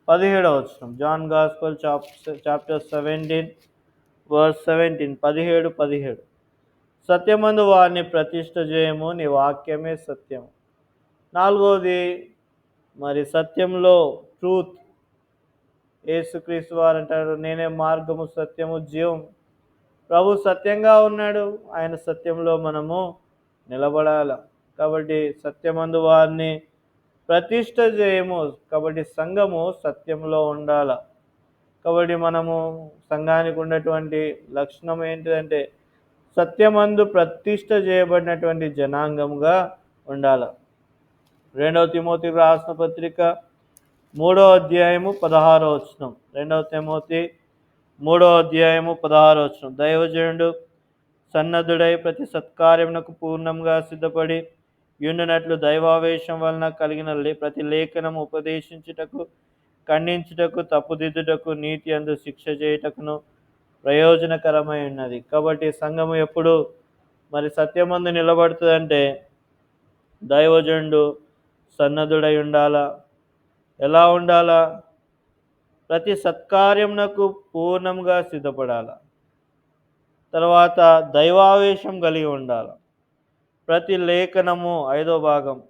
17వ వచనం. John gospel chapter 17 verse 17, 17. సత్యమందు వారిని ప్రతిష్ఠ చేయము, నీ వాక్యమే సత్యము. నాలుగవది మరి సత్యంలో ట్రూత్. యేసుక్రీస్తు వారు అంటారు, నేనే మార్గము, సత్యము, జీవం. ప్రభు సత్యంగా ఉన్నాడు, ఆయన సత్యంలో మనము నిలబడాల. కాబట్టి సత్యమందు వారిని ప్రతిష్ఠ చేయము. కాబట్టి సంఘము సత్యంలో ఉండాల. కాబట్టి మనము సంఘానికి ఉన్నటువంటి లక్షణం ఏంటిదంటే సత్యమందు ప్రతిష్ఠ చేయబడినటువంటి జనాంగముగా ఉండాల. 2వ తిమోతికి రాసిన పత్రిక 3వ అధ్యాయము 16వ వచనం. 2వ తిమోతి 3వ అధ్యాయము 16వ వచనం. దైవజనుడు సన్నద్ధుడై ప్రతి సత్కార్యమునకు పూర్ణంగా సిద్ధపడి యుండునట్లు దైవావేశం వలన కలిగిన ప్రతి లేఖనము ఉపదేశించుటకు, ఖండించుటకు, తప్పుదిద్దుటకు, నీతి అందు శిక్ష చేయుటకును ప్రయోజనకరమై ఉన్నది. కాబట్టి సంఘము ఎప్పుడు మరి సత్యమందు నిలబడుతుందంటే దైవజనుడు సన్నద్ధుడై ఉండాలా. ఎలా ఉండాలా? ప్రతి సత్కార్యమునకు పూర్ణంగా సిద్ధపడాల. తర్వాత దైవావేశం కలిగి ఉండాలి. ప్రతి లేఖనము 5వ భాగం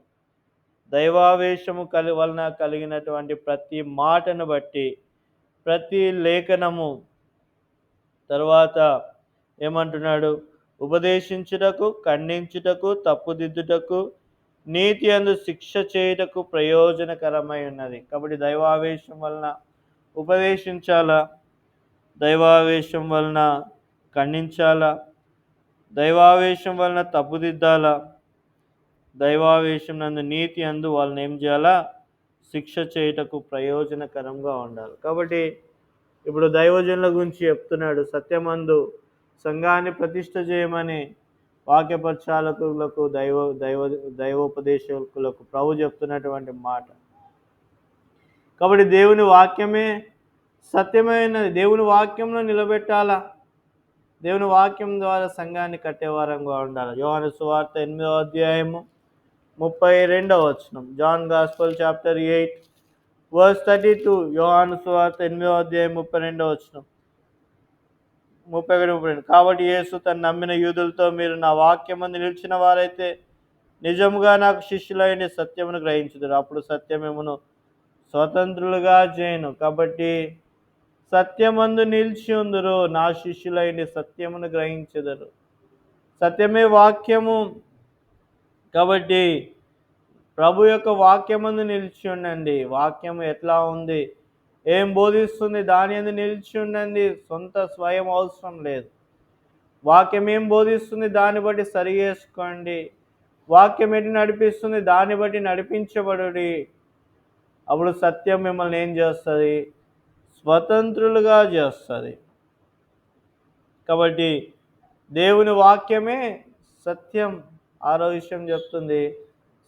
దైవావేశము వలన కలిగినటువంటి ప్రతి మాటను బట్టి ప్రతి లేఖనము. తర్వాత ఏమంటున్నాడు? ఉపదేశించుటకు, ఖండించుటకు, తప్పుదిద్దుటకు, నీతి అందు శిక్ష చేయుటకు ప్రయోజనకరమై ఉన్నది. కాబట్టి దైవావేశం వలన ఉపదేశించాలా, దైవావేశం వలన ఖండించాలా, దైవావేశం వలన తప్పుదిద్దాలా, దైవావేశం నందు నీతి అందు వాళ్ళని ఏం చేయాలా? శిక్ష చేయుటకు ప్రయోజనకరంగా ఉండాలి. కాబట్టి ఇప్పుడు దైవజనుల గురించి చెప్తున్నాడు. సత్యమందు సంఘాన్ని ప్రతిష్ఠ చేయమని వాక్య పరిచారకులకు, దైవోపదేశకులకు ప్రభు చెప్తున్నటువంటి మాట. కాబట్టి దేవుని వాక్యమే సత్యమైనది. దేవుని వాక్యంలో నిలబెట్టాలా. దేవుని వాక్యం ద్వారా సంఘాన్ని కట్టేవారంగా ఉండాలి. యోహాను సువార్త 8వ అధ్యాయము 32వ వచనం. John gospel chapter 8 verse 32. యోహాను సువార్త 8వ అధ్యాయం 32వ వచనం. 31. కాబట్టి యేసు తను నమ్మిన యూదులతో, మీరు నా వాక్యమందు నిలిచిన వారైతే నిజముగా నాకు శిష్యులైన సత్యమును గ్రహించుదురు, అప్పుడు సత్యమేమును స్వతంత్రులుగా చేయను. కాబట్టి సత్యమందు నిలిచి ఉందరు, నా శిష్యులైన సత్యమును గ్రహించెదరు. సత్యమే వాక్యము. కాబట్టి ప్రభు యొక్క వాక్యమందు నిలిచి ఉండండి. వాక్యము ఎట్లా ఉంది, ఏం బోధిస్తుంది, దాని యందు నిలిచి ఉండండి. సొంత స్వయం అవసరం లేదు. వాక్యం ఏం బోధిస్తుంది దాన్ని బట్టి సరి చేసుకోండి. వాక్యం ఎటు నడిపిస్తుంది దాన్ని బట్టి నడిపించబడుడి. అప్పుడు సత్యం మిమ్మల్ని ఏం చేస్తుంది? స్వతంత్రులుగా చేస్తుంది. కాబట్టి దేవుని వాక్యమే సత్యం. 6వ విషయం చెప్తుంది,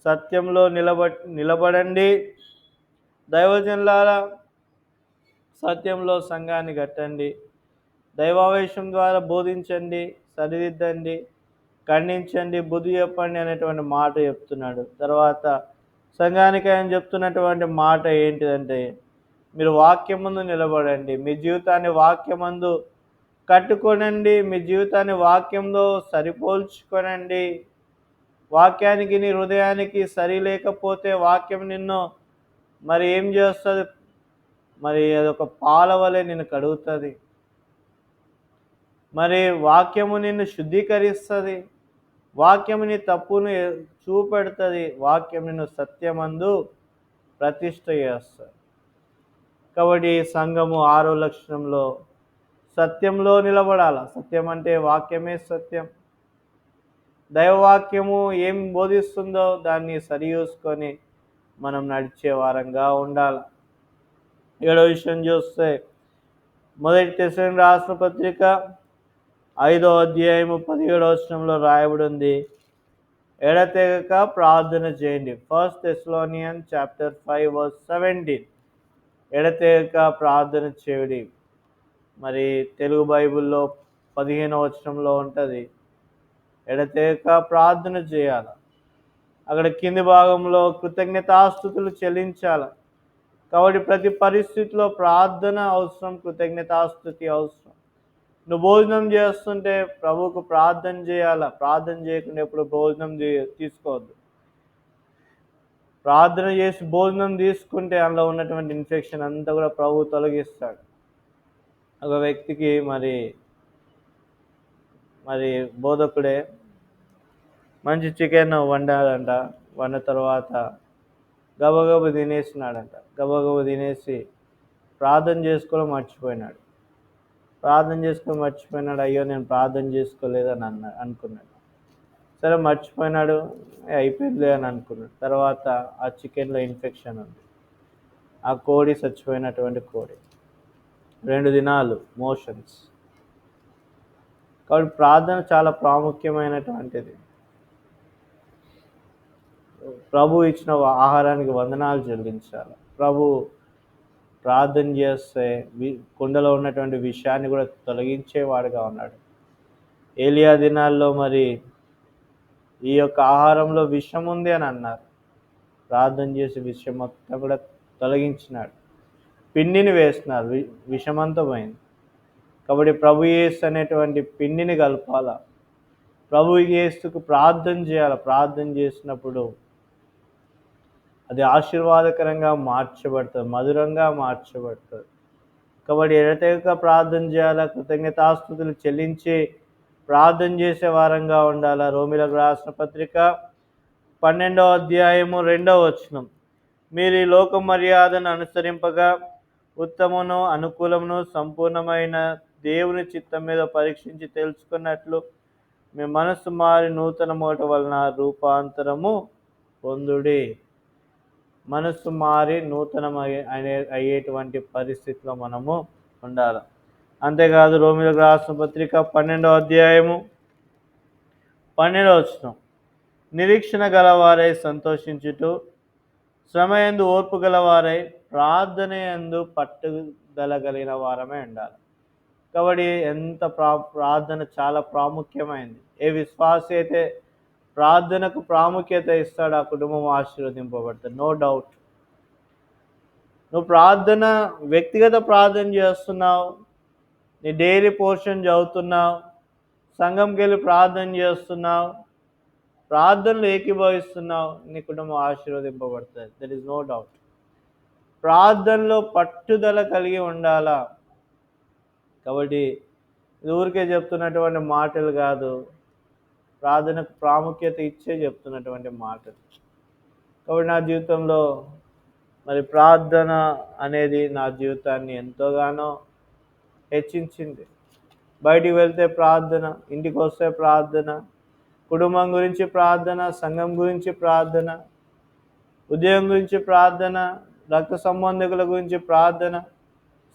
సత్యంలో నిలబడండి. దైవజనులారా, సత్యంలో సంఘాన్ని కట్టండి. దైవావేశం ద్వారా బోధించండి, సరిదిద్దండి, ఖండించండి, బుద్ధి చెప్పండి అనేటువంటి మాట చెప్తున్నాడు. తర్వాత సంఘానికి ఆయన చెప్తున్నటువంటి మాట ఏంటిదంటే, మీరు వాక్యం ముందు నిలబడండి, మీ జీవితాన్ని వాక్యమందు కట్టుకోనండి, మీ జీవితాన్ని వాక్యంలో సరిపోల్చుకోనండి. వాక్యానికి నీ హృదయానికి సరి లేకపోతే వాక్యం నిన్ను మరి ఏం చేస్తుంది? మరి అదొక పాల వలె నిన్ను కడుగుతుంది. మరి వాక్యము నిన్ను శుద్ధీకరిస్తుంది, వాక్యము నీ తప్పును చూపెడుతుంది, వాక్యం నిన్ను సత్యమందు ప్రతిష్ఠ చేస్తుంది. కాబట్టి సంఘము 6వ లక్షణంలో సత్యంలో నిలబడాల. సత్యం అంటే వాక్యమే సత్యం. దైవవాక్యము ఏం బోధిస్తుందో దాన్ని సరిచూసుకొని మనం నడిచే వారంగా ఉండాలి. 7వ విషయం చూస్తే మొదటి తెస్సలోనికీయులకు రాసిన పత్రిక 5వ అధ్యాయము 17వ వచనంలో రాయబడి ఉంది, ఎడతెగక ప్రార్థన చేయండి. 1 Thessalonians chapter 5 verse 17. ఎడతెగక ప్రార్థన చేయుడి. మరి తెలుగు బైబిల్లో 15వ వచనంలో ఉంటుంది, ఎడతెగక ప్రార్థన చేయాలి. అక్కడ కింది భాగంలో కృతజ్ఞతాస్తుతులు చెల్లించాలి. కాబట్టి ప్రతి పరిస్థితిలో ప్రార్థన అవసరం, కృతజ్ఞతాస్తుతి అవసరం. నువ్వు భోజనం చేస్తుంటే ప్రభువుకు ప్రార్థన చేయాలా. ప్రార్థన చేయకుండా ఎప్పుడు భోజనం తీసుకోవద్దు. ప్రార్థన చేసి భోజనం తీసుకుంటే అందులో ఉన్నటువంటి ఇన్ఫెక్షన్ అంతా కూడా ప్రభువు తొలగిస్తాడు. ఒక వ్యక్తికి మరి బోధకుడే మంచి చికెన్ వండాడంట. వండిన తర్వాత గబగబ తినేసినాడంట. గబగబ తినేసి ప్రార్థన చేసుకోవడం మర్చిపోయినాడు. అయ్యో నేను ప్రార్థన చేసుకోలేదని అనుకున్నాడు. సరే మర్చిపోయినాడు, అయిపోయిందిలే అని అనుకున్నాడు. తర్వాత ఆ చికెన్లో ఇన్ఫెక్షన్ ఉంది. ఆ కోడి చచ్చిపోయినటువంటి కోడి, 2 దినాలు మోషన్స్. కాబట్టి ప్రార్థన చాలా ప్రాముఖ్యమైనటువంటిది. ప్రభు ఇచ్చిన ఆహారానికి వందనాలు చెల్లించాలి. ప్రభు ప్రార్థన చేస్తే కుండలో ఉన్నటువంటి విషయాన్ని కూడా తొలగించేవాడుగా ఉన్నాడు. ఏలియా దినాల్లో మరి ఈ యొక్క ఆహారంలో విషం ఉంది అని అన్నారు. ప్రార్థన చేసి విషం మొత్తం కూడా తొలగించినాడు. పిండిని వేసినారు, విషమంతా పోయింది. కాబట్టి ప్రభు యేసు అనేటువంటి పిండిని కలపాల. ప్రభు యేసుకు ప్రార్థన చేయాలి. ప్రార్థన చేసినప్పుడు అది ఆశీర్వాదకరంగా మార్చబడుతుంది, మధురంగా మార్చబడుతుంది. కాబట్టి ఎడతెగక ప్రార్థన చేయాలా, కృతజ్ఞతాస్తుతులు చెల్లించి ప్రార్థన చేసే వారంగా ఉండాలా. రోమీయులకు రాసిన పత్రిక 12వ అధ్యాయము 2వ వచనం, మీరు ఈ లోక మర్యాదను అనుసరింపగా ఉత్తమను అనుకూలమును సంపూర్ణమైన దేవుని చిత్తం మీద పరీక్షించి తెలుసుకున్నట్లు మీ మనసు మారి నూతన మోట వలన రూపాంతరము పొందుడి. మనసు మారి నూతనం అయ్యేటువంటి పరిస్థితిలో మనము ఉండాలి. అంతేకాదు రోమీయులకు రాసిన పత్రిక 12వ అధ్యాయము 12వ వచనం, నిరీక్షణ గలవారై సంతోషించుటూ, శ్రమయందు ఓర్పు గలవారై, ప్రార్థన యందు పట్టుదల కలిగిన వారమే ఉండాలి. కాబట్టి ప్రార్థన చాలా ప్రాముఖ్యమైనది. ఏ విశ్వాసి అయితే ప్రార్థనకు ప్రాముఖ్యత ఇస్తాడు, ఆ కుటుంబం ఆశీర్వదింపబడుతుంది. No doubt. నువ్వు వ్యక్తిగత ప్రార్థన చేస్తున్నావు, నీ డైలీ పోర్షన్ చదువుతున్నావు, సంఘంకి వెళ్ళి ప్రార్థన చేస్తున్నావు, ప్రార్థనలు ఏకీభవిస్తున్నావు, నీ కుటుంబం ఆశీర్వదింపబడుతుంది. There is no doubt. ప్రార్థనలో పట్టుదల కలిగి ఉండాలా. కాబట్టి ఇది ఊరికే చెప్తున్నటువంటి మాటలు కాదు, ప్రార్థనకు ప్రాముఖ్యత ఇచ్చే చెప్తున్నటువంటి మాటలు. కాబట్టి నా జీవితంలో మరి ప్రార్థన అనేది నా జీవితాన్ని ఎంతోగానో హెచ్చించింది. బయటికి వెళ్తే ప్రార్థన, ఇంటికి వస్తే ప్రార్థన, కుటుంబం గురించి ప్రార్థన, సంఘం గురించి ప్రార్థన, ఉద్యోగం గురించి ప్రార్థన, రక్త సంబంధికుల గురించి ప్రార్థన,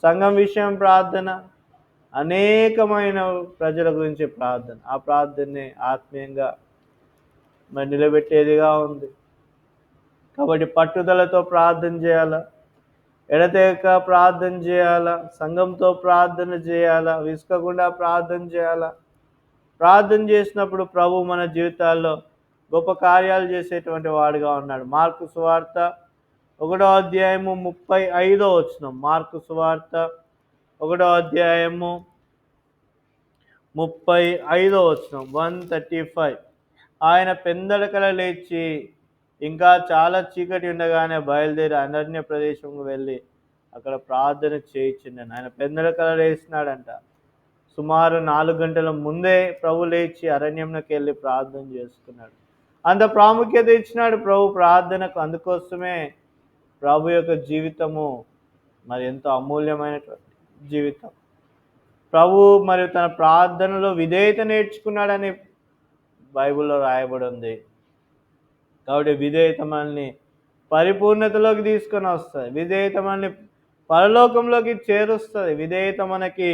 సంఘం విషయం ప్రార్థన, అనేకమైన ప్రజల గురించి ప్రార్థన. ఆ ప్రార్థనని ఆత్మీయంగా మరి నిలబెట్టేదిగా ఉంది. కాబట్టి పట్టుదలతో ప్రార్థన చేయాలా, ఎడతెగక ప్రార్థన చేయాలా, సంఘంతో ప్రార్థన చేయాలా, విసుకకుండా ప్రార్థన చేయాలా. ప్రార్థన చేసినప్పుడు ప్రభు మన జీవితాల్లో గొప్ప కార్యాలు చేసేటువంటి వాడుగా ఉన్నాడు. మార్కు సువార్త 1వ అధ్యాయము 35వ వచనం. మార్కు సువార్త 1వ అధ్యాయము 35వ వచనం, 135. ఆయన పెందలకల లేచి ఇంకా చాలా చీకటి ఉండగానే బయలుదేరి అరణ్య ప్రదేశంకు వెళ్ళి అక్కడ ప్రార్థన చేయించిండను. ఆయన పెందలకల లేచినాడంట. సుమారు 4 గంటల ముందే ప్రభు లేచి అరణ్యంలోకి వెళ్ళి ప్రార్థన చేసుకున్నాడు. అంత ప్రాముఖ్యత ఇచ్చినాడు ప్రభు ప్రార్థనకు. అందుకోసమే ప్రభు యొక్క జీవితము మరి ఎంతో అమూల్యమైనటువంటి జీవితం. ప్రభు మరియు తన ప్రార్థనలో విధేయత నేర్చుకున్నాడని బైబిల్లో రాయబడి ఉంది. కాబట్టి విధేయత మనల్ని పరిపూర్ణతలోకి తీసుకొని వస్తుంది. విధేయత మనల్ని పరలోకంలోకి చేరుస్తుంది. విధేయత మనకి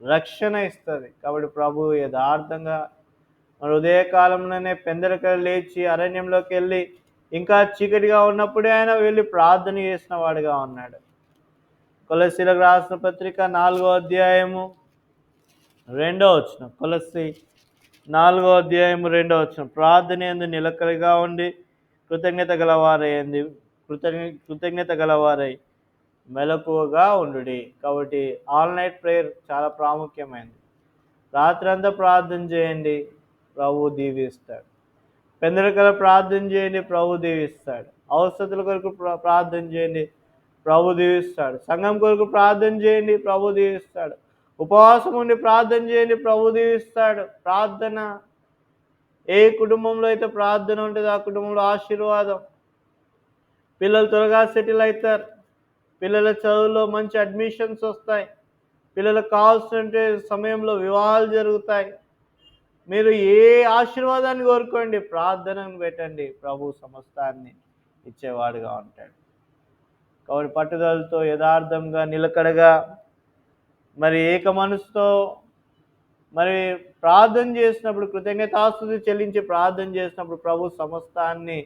రక్షణ ఇస్తుంది. కాబట్టి ప్రభు యథార్థంగా మన ఉదయకాలంలోనే పెందలకడ లేచి అరణ్యంలోకి వెళ్ళి ఇంకా చీకటిగా ఉన్నప్పుడే ఆయన వెళ్ళి ప్రార్థన చేసిన వాడిగా ఉన్నాడు. కొలస్సీలకు రాసిన పత్రిక 4వ అధ్యాయము 2వ వచనం. కొలస్సీ 4వ అధ్యాయము 2వ వచనం. ప్రార్థన యందు నిలకడగా ఉండి కృతజ్ఞత గలవారై మెలకువగా ఉండుడి. కాబట్టి ఆల్ నైట్ ప్రేయర్ చాలా ప్రాముఖ్యమైనది. రాత్రి అంతా ప్రార్థన చేయండి, ప్రభు దీవిస్తాడు. పెందలకల ప్రార్థన చేయండి, ప్రభు దీవిస్తాడు. అవసరతల కొరకు ప్రార్థన చేయండి, ప్రభు దీవిస్తాడు. సంఘం కొరకు ప్రార్థన చేయండి, ప్రభు దీవిస్తాడు. ఉపవాసం ఉండి ప్రార్థన చేయండి, ప్రభు దీవిస్తాడు. ప్రార్థన, ఏ కుటుంబంలో అయితే ప్రార్థన ఉంటుందో ఆ కుటుంబంలో ఆశీర్వాదం. పిల్లలు త్వరగా సెటిల్ అవుతారు. పిల్లల చదువులో మంచి అడ్మిషన్స్ వస్తాయి. పిల్లలకు కావాల్సిన సమయంలో వివాహాలు జరుగుతాయి. మీరు ఏ ఆశీర్వాదాన్ని కోరుకోండి, ప్రార్థనను పెట్టండి, ప్రభు సమస్తాన్ని ఇచ్చేవాడుగా ఉంటాడు. కాబట్టి పట్టుదలతో, యథార్థంగా, నిలకడగా, మరి ఏక మనసుతో మరి ప్రార్థన చేసినప్పుడు, కృతజ్ఞతాస్తుతి చెల్లించి ప్రార్థన చేసినప్పుడు ప్రభు సమస్తాన్ని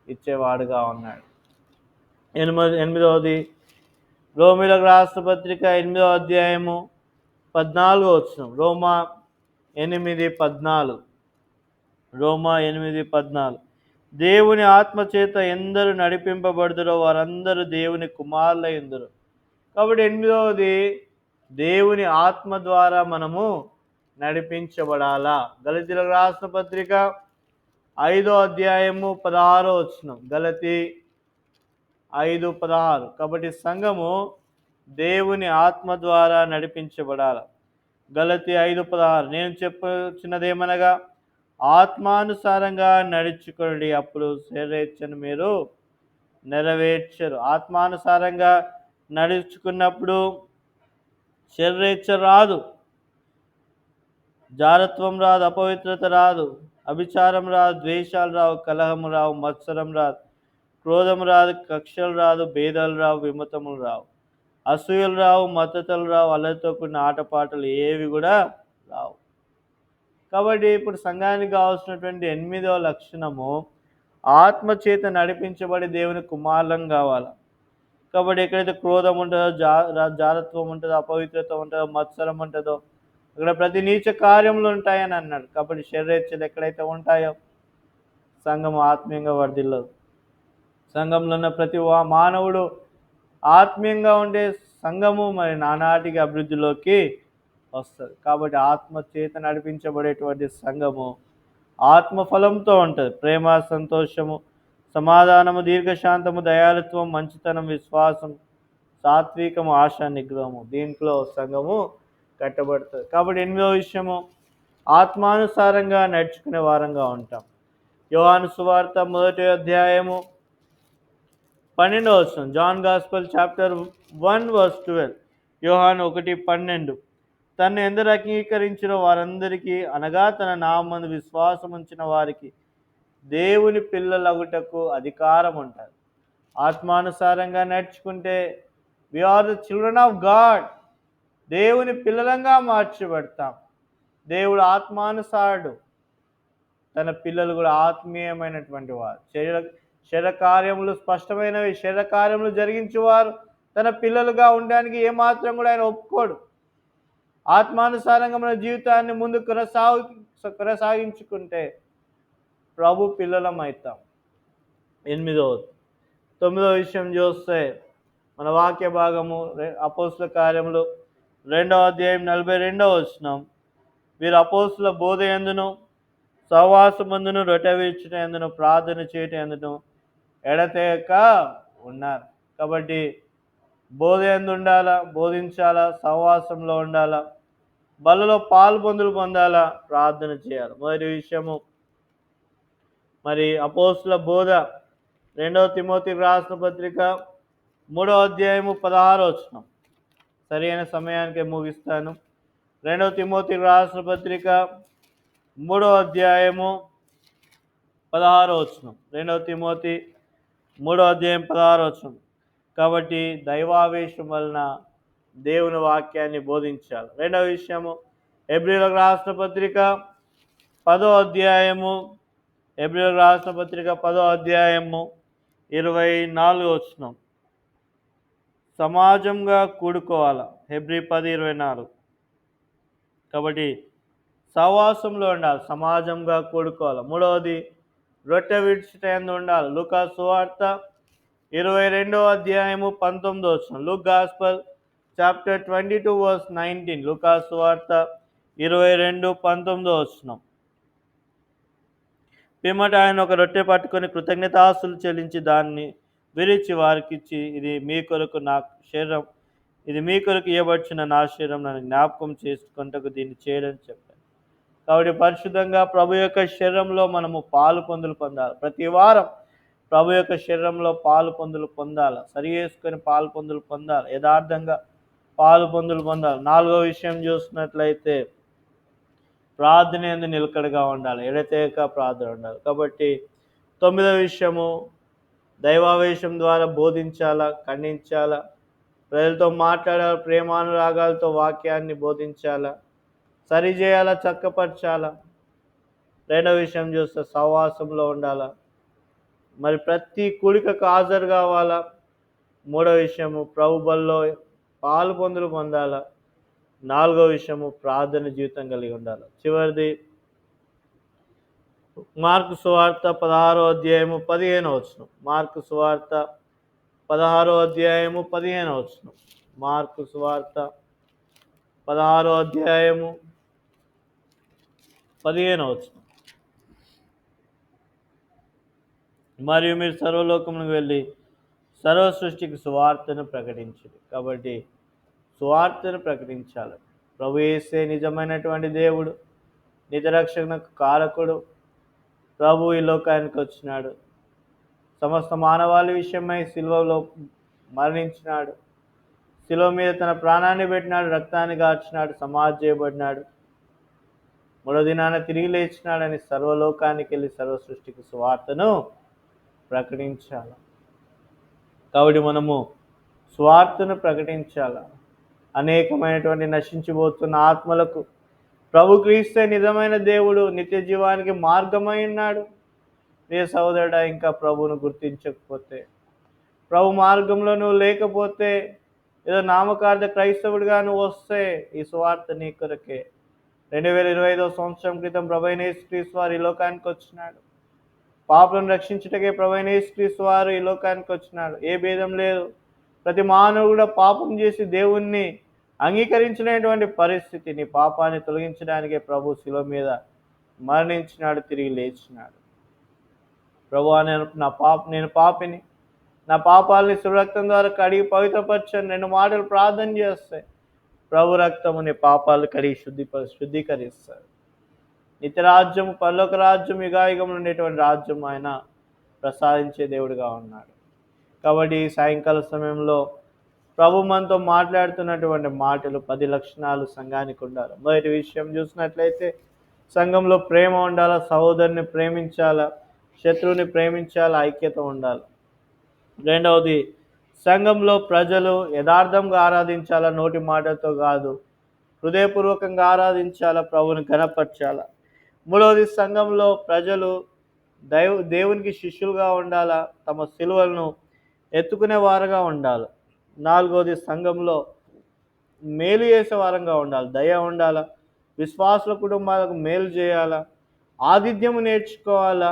ఇచ్చేవాడుగా ఉన్నాడు. 8వది రోమీయులకు రాసిన పత్రిక 8వ అధ్యాయము 14వ వచనం. రోమా 8:14. రోమా 8:14. దేవుని ఆత్మచేత ఎందరు నడిపింపబడుదురో వారందరూ దేవుని కుమారులైందురు. కాబట్టి 8వది, దేవుని ఆత్మ ద్వారా మనము నడిపించబడాలా. గలతీయులకు రాసిన పత్రిక 5వ అధ్యాయము 16వ వచనం. గలతీ 5:16. కాబట్టి సంఘము దేవుని ఆత్మ ద్వారా నడిపించబడాలి. గలతీ 5:16. నేను చెప్పుచున్నదేమనగా ఆత్మానుసారంగా నడుచుకోండి, అప్పుడు శరీరేచ్ఛను మీరు నెరవేర్చరు. ఆత్మానుసారంగా నడుచుకున్నప్పుడు శరీరేచ్ఛ రాదు, జారత్వం రాదు, అపవిత్రత రాదు, అభిచారం రాదు, ద్వేషాలు రావు, కలహము రావు, మత్సరం రాదు, క్రోధము రాదు, కక్షలు రాదు, భేదాలు రావు, విమతములు రావు, అసూయలు రావు, మద్దతులు రావు, అల్లరితో కూడిన ఆటపాటలు ఏవి కూడా రావు. కాబట్టి ఇప్పుడు సంఘానికి కావాల్సినటువంటి 8వ లక్షణము ఆత్మచేత నడిపించబడి దేవుని కుమారులం కావాలి. కాబట్టి ఎక్కడైతే క్రోధం ఉంటుందో, జారత్వం ఉంటుందో, అపవిత్రత ఉంటుందో, మత్సరం ఉంటుందో, అక్కడ ప్రతి నీచ కార్యములు ఉంటాయని అన్నాడు. కాబట్టి శరీరేచ్ఛలు ఎక్కడైతే ఉంటాయో సంఘం ఆత్మీయంగా వర్ధిల్లదు. సంఘంలో ఉన్న ప్రతి మానవుడు ఆత్మీయంగా ఉండే సంఘము మరి నానాటికి అభివృద్ధిలోకి వస్తుంది. కాబట్టి ఆత్మచేత నడిపించబడేటువంటి సంఘము ఆత్మఫలంతో ఉంటుంది. ప్రేమ, సంతోషము, సమాధానము, దీర్ఘశాంతము, దయాళుత్వం, మంచితనం, విశ్వాసం, సాత్వికము, ఆశా నిగ్రహము, దీంట్లో సంఘము కట్టబడుతుంది. కాబట్టి 8వ విషయము ఆత్మానుసారంగా నడుచుకునే వారంగా ఉంటాం. యోహాను సువార్త 1వ అధ్యాయము 12వ వచనం. John gospel chapter 1:12. యోహాను 1:12. తను ఎందరు అంగీకరించిన వారందరికీ, అనగా తన నామమున విశ్వాసం ఉంచిన వారికి దేవుని పిల్లలగుటకు అధికారం ఉంటుంది. ఆత్మానుసారంగా నడుచుకుంటే we are the children of God. దేవుని పిల్లలంగా మార్చబడతాం. దేవుడు ఆత్మానుసారుడు. తన పిల్లలు కూడా ఆత్మీయమైనటువంటి వారు. శరీర కార్యములు స్పష్టమైనవి. శరీర కార్యములు జరిగించేవారు తన పిల్లలుగా ఉండడానికి ఏమాత్రం కూడా ఆయన ఒప్పుకోడు. ఆత్మానుసారంగా మన జీవితాన్ని ముందు కొనసాగించుకుంటే ప్రభు పిల్లలం అవుతాం. 8వది. 9వ విషయం చూస్తే మన వాక్య భాగము అపోస్తుల కార్యములు 2వ అధ్యాయం 42వ వచనం. వీరు అపోస్తుల బోధ యందును, సహవాసమందును, రొట్టె విరుచుట యందును, ప్రార్థన చేయట యందును ఎడతెగక ఉన్నారు. కాబట్టి బోధ యందు ఉండాలా, బోధించాలా, సహవాసంలో ఉండాలా, బలలో పాలు పొందాలా, ప్రార్థన చేయాలి. మొదటి విషయము మరి అపోస్తుల బోధ 2 తిమోతికి రాసిన పత్రిక 3వ అధ్యాయము 16వ వచనం. సరైన సమయానికి ముగిస్తాను. 2 తిమోతికి రాసిన పత్రిక 3వ అధ్యాయము 16వ వచనం. 2 తిమోతి 3వ అధ్యాయం 16వ వచనం. కాబట్టి దైవావేశం వలన దేవుని వాక్యాన్ని బోధించాలి. రెండవ విషయము హెబ్రీయులకు రాసిన పత్రిక 10వ అధ్యాయము 24వ వచనం. సమాజంగా కూడుకోవాలి. హెబ్రీ 10:24. కాబట్టి సహవాసంలో ఉండాలి, సమాజంగా కూడుకోవాలి. మూడవది రొట్టె విడిచిటందు ఉండాలి. లూకా సువార్త 22వ అధ్యాయము 19వ వచనం. Luke gospel chapter 22 verse 19. లూకా సువార్త 22:19వ వచనం. పిమ్మట ఆయన ఒక రొట్టె పట్టుకొని కృతజ్ఞతాస్తులు చెల్లించి దాన్ని విరిచి వారికిచ్చి, ఇది మీ కొరకు నా శరీరం, ఇది మీ కొరకు ఇవ్వబడిన నా శరీరం, నన్ను జ్ఞాపకం చేసుకుంటకు దీన్ని చేయడం చెప్పాను. కాబట్టి పరిశుద్ధంగా ప్రభు యొక్క శరీరంలో మనము పాలు పొందాలి. ప్రతి వారం ప్రభు యొక్క శరీరంలో పాలు పొందాలి. సరి చేసుకొని పాలు పొందాలి. యథార్థంగా పాలు పొందాలి. 4వ విషయం చూసినట్లయితే ప్రార్థన యందు నిలకడగా ఉండాలి. ఎడతెగక ప్రార్థన ఉండాలి. కాబట్టి 9వ విషయము దైవావేశం ద్వారా బోధించాలా, ఖండించాలా, ప్రజలతో మాట్లాడాలి, ప్రేమానురాగాలతో వాక్యాన్ని బోధించాలా, సరిచేయాలా, చక్కపరచాలా. రెండవ విషయం చూస్తే సహవాసంలో ఉండాలా, మరి ప్రతి కూడికకు హాజరు కావాలా. మూడవ విషయము ప్రభు బల్లో పాలు పొందాలా. 4వ విషయము ప్రార్థన జీవితం కలిగి ఉండాలి. చివరిది మార్కు సువార్త 16వ అధ్యాయము 15వ వచనం. మార్కు సువార్త 16వ అధ్యాయము 15వ వచనం. మార్కు సువార్త 16వ అధ్యాయము 15వ వచనం. మరియు మీరు సర్వలోకమునకు వెళ్ళి సర్వ సృష్టికి సువార్తను ప్రకటించండి. కాబట్టి సువార్తను ప్రకటించాలి. ప్రభు యేసే నిజమైనటువంటి దేవుడు, నిజరక్షణకు కారకుడు. ప్రభు ఈ లోకానికి వచ్చినాడు, సమస్త మానవాళి విషయమై సిలువలో మరణించినాడు, సిలువ మీద తన ప్రాణాన్ని పెట్టినాడు, రక్తాన్ని గార్చినాడు, సమాధి చేయబడినాడు, మూడో దినాన తిరిగి లేచినాడని సర్వలోకానికి వెళ్ళి సర్వ సృష్టికి సువార్తను ప్రకటించాలి. కాబట్టి మనము సువార్తను ప్రకటించాలి. అనేకమైనటువంటి నశించిపోతున్న ఆత్మలకు ప్రభు క్రీస్తే నిజమైన దేవుడు, నిత్య జీవానికి మార్గమై ఉన్నాడు. ప్రియ సహోదరుడా, ఇంకా ప్రభువును గుర్తించకపోతే, ప్రభు మార్గంలో నువ్వు లేకపోతే, ఏదో నామకార్థ క్రైస్తవుడిగా నువ్వు వస్తే ఈ సువార్త నీ కొరకే. 2025వ సంవత్సరం క్రితం ప్రభువైన యేసుక్రీస్తు వారు ఈ లోకానికి వచ్చినాడు. పాపులను రక్షించుటకే ప్రభువైన యేసుక్రీస్తు వారు ఈ లోకానికి వచ్చినాడు. ఏ భేదం లేదు. ప్రతి మానవుడు కూడా పాపం చేసి దేవుణ్ణి అంగీకరించినటువంటి పరిస్థితి. నీ పాపాన్ని తొలగించడానికే ప్రభు శిలువ మీద మరణించినాడు, తిరిగి లేచినాడు. ప్రభువా, నేను పాపిని, నా పాపాలని సురక్తం ద్వారా కడిగి పవిత్రపరచని 2 మాటలు ప్రార్థన చేస్తే ప్రభు రక్తము నీ పాపాలు కడిగి శుద్ధీకరిస్తాడు. నిత్యరాజ్యము, పరలోక రాజ్యం, యుగాయుగంలో ఉండేటువంటి రాజ్యం ఆయన ప్రసాదించే దేవుడిగా ఉన్నాడు. కాబట్టి సాయంకాల సమయంలో ప్రభు మనతో మాట్లాడుతున్నటువంటి మాటలు 10 లక్షణాలు సంఘానికి ఉండాలి. మొదటి విషయం చూసినట్లయితే సంఘంలో ప్రేమ ఉండాలా, సహోదరుని ప్రేమించాలా, శత్రువుని ప్రేమించాలా, ఐక్యత ఉండాలి. రెండవది సంఘంలో ప్రజలు యథార్థంగా ఆరాధించాలా, నోటి మాటతో కాదు, హృదయపూర్వకంగా ఆరాధించాలా, ప్రభువుని ఘనపరచాలా. మూడవది సంఘంలో ప్రజలు దేవునికి శిష్యులుగా ఉండాలా, తమ సిలువలను ఎత్తుకునే వారుగా ఉండాలి. నాలుగవది సంఘంలో మేలు చేసే వారంగా ఉండాలి, దయ ఉండాలా, విశ్వాసుల కుటుంబాలకు మేలు చేయాలా, ఆతిథ్యము నేర్చుకోవాలా,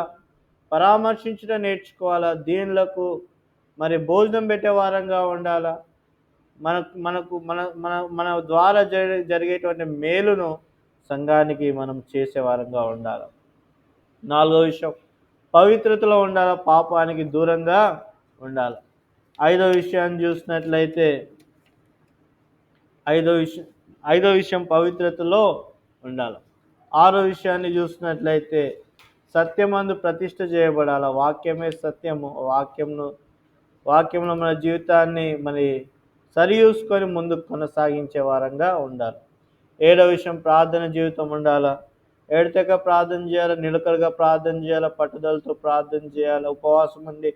పరామర్శించడం నేర్చుకోవాలా, దీనులకు మరి భోజనం పెట్టే వారంగా ఉండాలా, మనకు మన మన మన ద్వారా జరిగేటువంటి మేలును సంఘానికి మనం చేసే వారంగా ఉండాలి. నాలుగో విషయం పవిత్రతలో ఉండాలి, పాపానికి దూరంగా ఉండాలి. ఐదో విషయాన్ని చూసినట్లయితే ఐదో విషయం పవిత్రతలో ఉండాలి. ఆరో విషయాన్ని చూసినట్లయితే సత్యమందు ప్రతిష్ఠ చేయబడాల. వాక్యమే సత్యము. వాక్యంలో మన జీవితాన్ని మరి సరిచూసుకొని ముందుకు కొనసాగించే వారంగా ఉండాలి. ఏడో విషయం ప్రార్థన జీవితం ఉండాలా. ఎడతెగక ప్రార్థన చేయాలి, నిలకడగా ప్రార్థన చేయాలి, పట్టుదలతో ప్రార్థన చేయాలి, ఉపవాసం ఉండి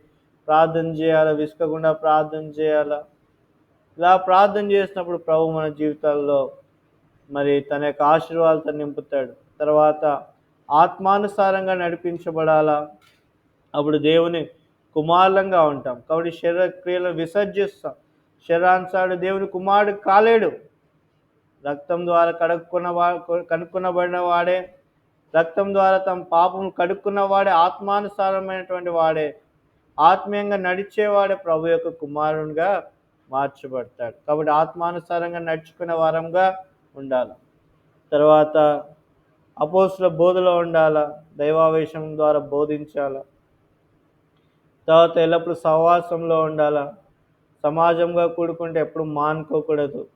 ప్రార్థన చేయాలి, విసుకకుండా ప్రార్థన చేయాలి. ఇలా ప్రార్థన చేసినప్పుడు ప్రభు మన జీవితాల్లో మరి తన యొక్క ఆశీర్వాదాలతో నింపుతాడు. తర్వాత ఆత్మానుసారంగా నడిపించబడాలా. అప్పుడు దేవుని కుమారులంగా ఉంటాం. కాబట్టి శరీర క్రియలను విసర్జిస్తాం. శరీరానుసారుడు దేవుని కుమారుడు కాలేడు. రక్తం ద్వారా కనుక్కునబడిన వాడే, రక్తం ద్వారా తమ పాపం కడుక్కున్న వాడే, ఆత్మానుసారమైనటువంటి వాడే, ఆత్మీయంగా నడిచేవాడే ప్రభు యొక్క కుమారునిగా మార్చబడతాడు. కాబట్టి ఆత్మానుసారంగా నడుచుకునే వారంగా ఉండాలి. తర్వాత అపోస్తుల బోధలో ఉండాలా. దైవావేశం ద్వారా బోధించాలా. తర్వాత ఎల్లప్పుడూ సహవాసంలో ఉండాలా. సమాజంగా కూడుకుంటే ఎప్పుడు మానుకోకూడదు.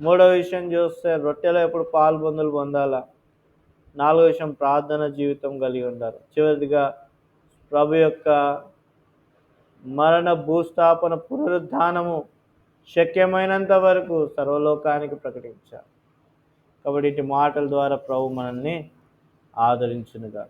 మూడో విషయం చూస్తే రొట్టెలో ఎప్పుడు పొందాలా. నాలుగో విషయం ప్రార్థన జీవితం కలిగి ఉండాలి. చివరిదిగా ప్రభు యొక్క మరణ, భూస్థాపన, పునరుద్ధానము శక్యమైనంత వరకు సర్వలోకానికి ప్రకటించాలి. కాబట్టి ఇటు మాటల ద్వారా ప్రభు మనల్ని ఆదరించునుగా.